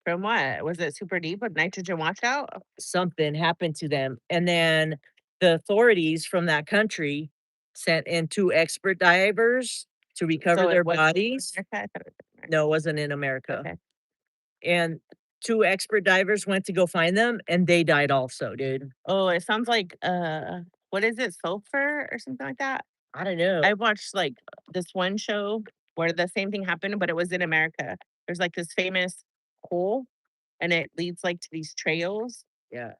From what? Was it super deep with nitrogen washout? Something happened to them. And then the authorities from that country sent in 2 expert divers to recover So their it wasn't in bodies. America? I thought it was in America. No, it wasn't in America. Okay. And 2 expert divers went to go find them, and they died also, dude. Oh, it sounds like what is it? Sulfur or something like that? I don't know. I watched like this one show where the same thing happened, but it was in America. There's like this famous hole and it leads like to these trails. Yeah.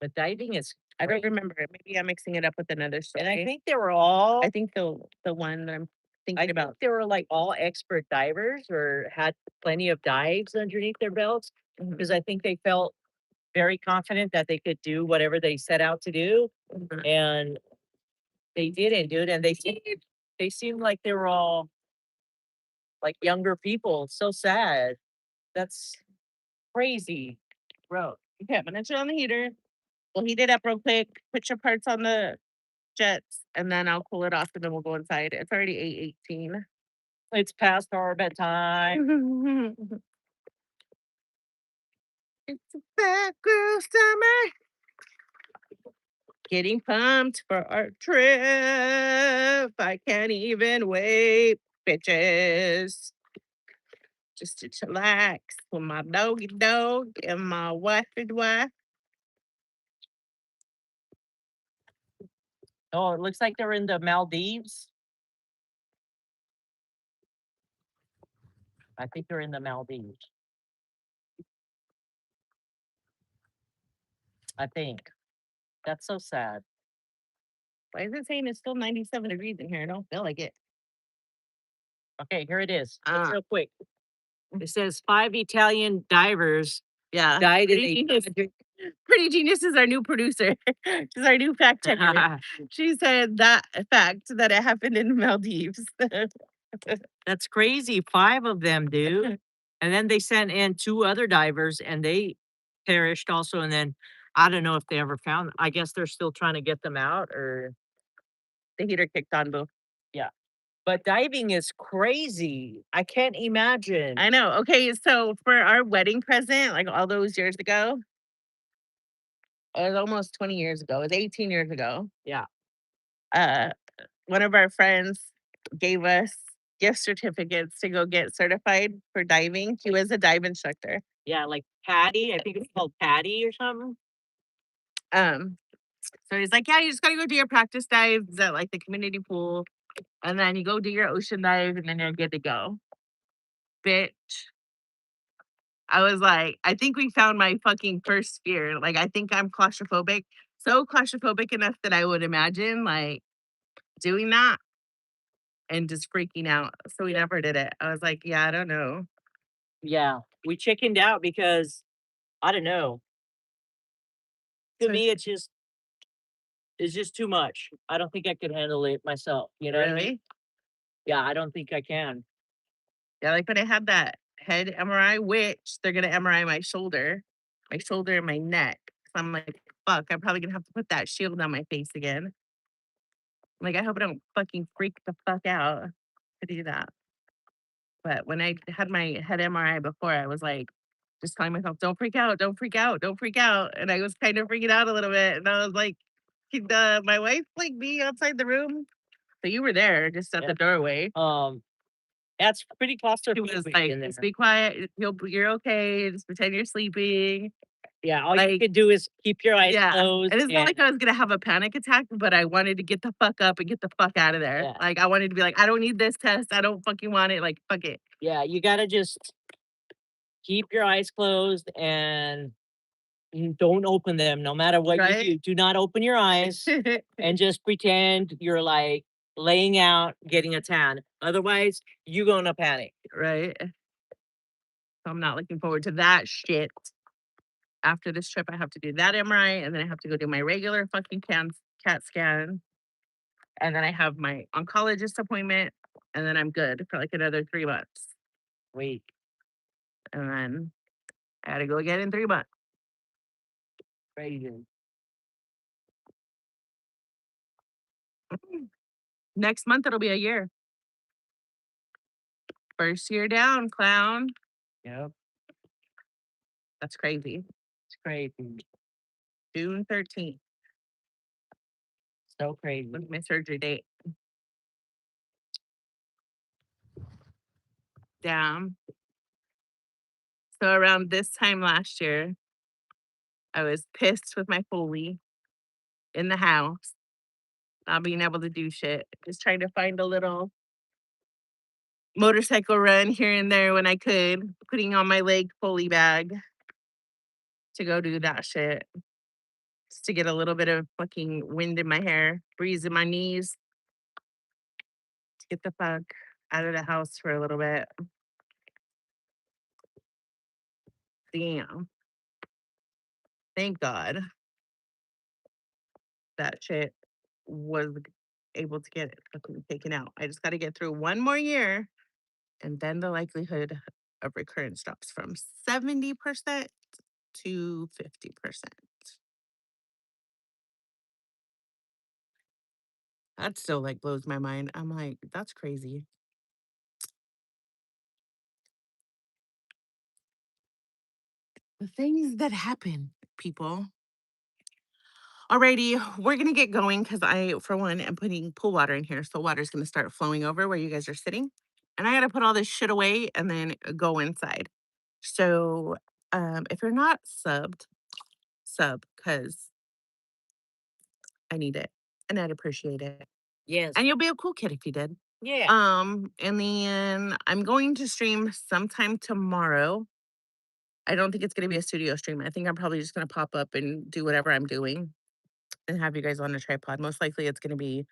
But diving is I don't great. remember it. Maybe I'm mixing it up with another story. And I think they were all I think the one that I'm I thinking think about. they were like all expert divers or had plenty of dives underneath their belts, Mhm. because I think they felt very confident that they could do whatever they set out to do, Mhm. and they didn't, dude. And they seemed like they were all like younger people. It's so sad. That's crazy, bro. Okay, I'm gonna turn on the heater. We'll heat it up real quick. Put your parts on the jets, and then I'll cool it off, and then we'll go inside. It's already 8:18. It's past our bedtime. It's a bad girl summer. Getting pumped for our trip. I can't even wait, bitches. Just to chillax with my doggy dog and my wifey wife. Oh, it looks like they're in the Maldives. I think they're in the Maldives. I think. That's so sad. Why is it saying it's still 97 degrees in here? I don't feel like it. Okay, here it is. Just Uh, real quick. It says 5 Italian divers yeah. died in Pretty a Genius. Pretty Genius is our new producer. She's our new fact checker. She said that fact that it happened in Maldives. That's crazy. 5 of them, dude. And then they sent in 2 other divers and they perished also. And then I don't know if they ever found, I guess they're still trying to get them out or The heater kicked on, boo. yeah. But diving is crazy. I can't imagine. I know. Okay, so for our wedding present, like all those years ago, it was almost 20 years ago. It was 18 years ago. Yeah. Uh, one of our friends gave us gift certificates to go get certified for diving. He was a dive instructor. Yeah, like Patty. I think it's called Patty or something. Um, so he's like, yeah, you just gotta go do your practice dives at like the community pool, and then you go do your ocean dive, and then you're good to go. Bitch. I was like, I think we found my fucking first fear. Like, I think I'm claustrophobic, so claustrophobic enough that I would imagine like doing that and just freaking out. So we never did it. I was like, yeah, I don't know. Yeah. We chickened out because I don't know. To So me, it's just too much. I don't think I could handle it myself. You know what I mean? really? Yeah, I don't think I can. Yeah, like when I had that head MRI, which they're gonna MRI my shoulder and my neck. So I'm like, fuck, I'm probably gonna have to put that shield on my face again. Like, I hope I don't fucking freak the fuck out to do that. But when I had my head MRI before, I was like, just telling myself, don't freak out, don't freak out, don't freak out. And I was kind of freaking out a little bit. And I was like, "Can, my wife like be outside the room?" So you were there just at Yeah. the doorway. That's pretty She was claustrophobic like, in there. just be quiet. You're okay. Just pretend you're sleeping. Yeah, all you Like, could do is keep your eyes yeah, closed. and it's not like I was gonna have a panic attack, but I wanted to get the fuck up and get the fuck out of there. Yeah. Like, I wanted to be like, "I don't need this test. I don't fucking want it. Like, fuck it." Yeah, you gotta just keep your eyes closed and don't open them no matter what Right? you do. Do not open your eyes and just pretend you're like laying out, getting a tan. Otherwise, you're gonna panic. Right? So I'm not looking forward to that shit. After this trip, I have to do that MRI, and then I have to go do my regular fucking CAT scan, and then I have my oncologist appointment, and then I'm good for like another 3 months. Wait. And then I gotta go again in 3 months. Crazy. Next month, it'll be a year. First year down, clown. Yep. That's crazy. It's crazy. June 13th So crazy. was my surgery date. Damn. So around this time last year, I was pissed with my Foley in the house, not being able to do shit, just trying to find a little motorcycle run here and there when I could, putting on my leg Foley bag to go do that shit. Just to get a little bit of fucking wind in my hair, breeze in my knees, to get the fuck out of the house for a little bit. Damn. Thank God that shit was able to get it fucking taken out. I just got to get through one more year, and then the likelihood of recurrence drops from 70% to 50%. That still like blows my mind. I'm like, that's crazy. The things that happen, people. Alrighty, we're gonna get going because I, for one, am putting pool water in here. So water's gonna start flowing over where you guys are sitting. And I gotta put all this shit away and then go inside. So if you're not subbed, sub because I need it and I'd appreciate it. Yes. And you'll be a cool kid if you did. Yeah. And then I'm going to stream sometime tomorrow. I don't think it's gonna be a studio stream. I think I'm probably just gonna pop up and do whatever I'm doing and have you guys on a tripod. Most likely it's gonna be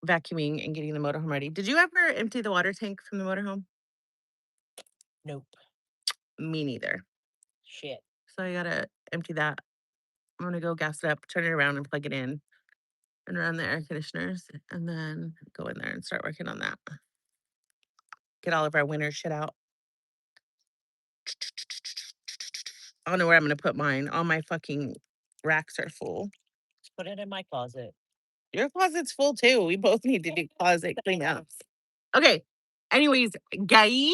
vacuuming and getting the motorhome ready. Did you ever empty the water tank from the motorhome? Nope. Me neither. Shit. So I gotta empty that. I'm gonna go gas it up, turn it around and plug it in and run the air conditioners and then go in there and start working on that. Get all of our winter shit out. I don't know where I'm gonna put mine. All my fucking racks are full. Just put it in my closet. Your closet's full too. We both need to do closet cleanups. Okay. Anyways, guys,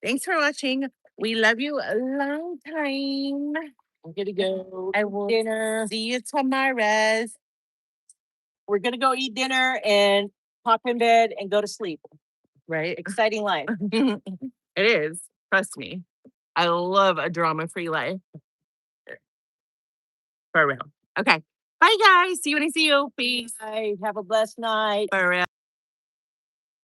thanks for watching. We love you a long time. I'm gonna go I will dinner. see you tomorrow. We're gonna go eat dinner and pop in bed and go to sleep. Right? Exciting life. It is. Trust me. I love a drama-free life. For real. Okay. Bye, guys. See you when I see you. Peace. Bye. Have a blessed night. For real.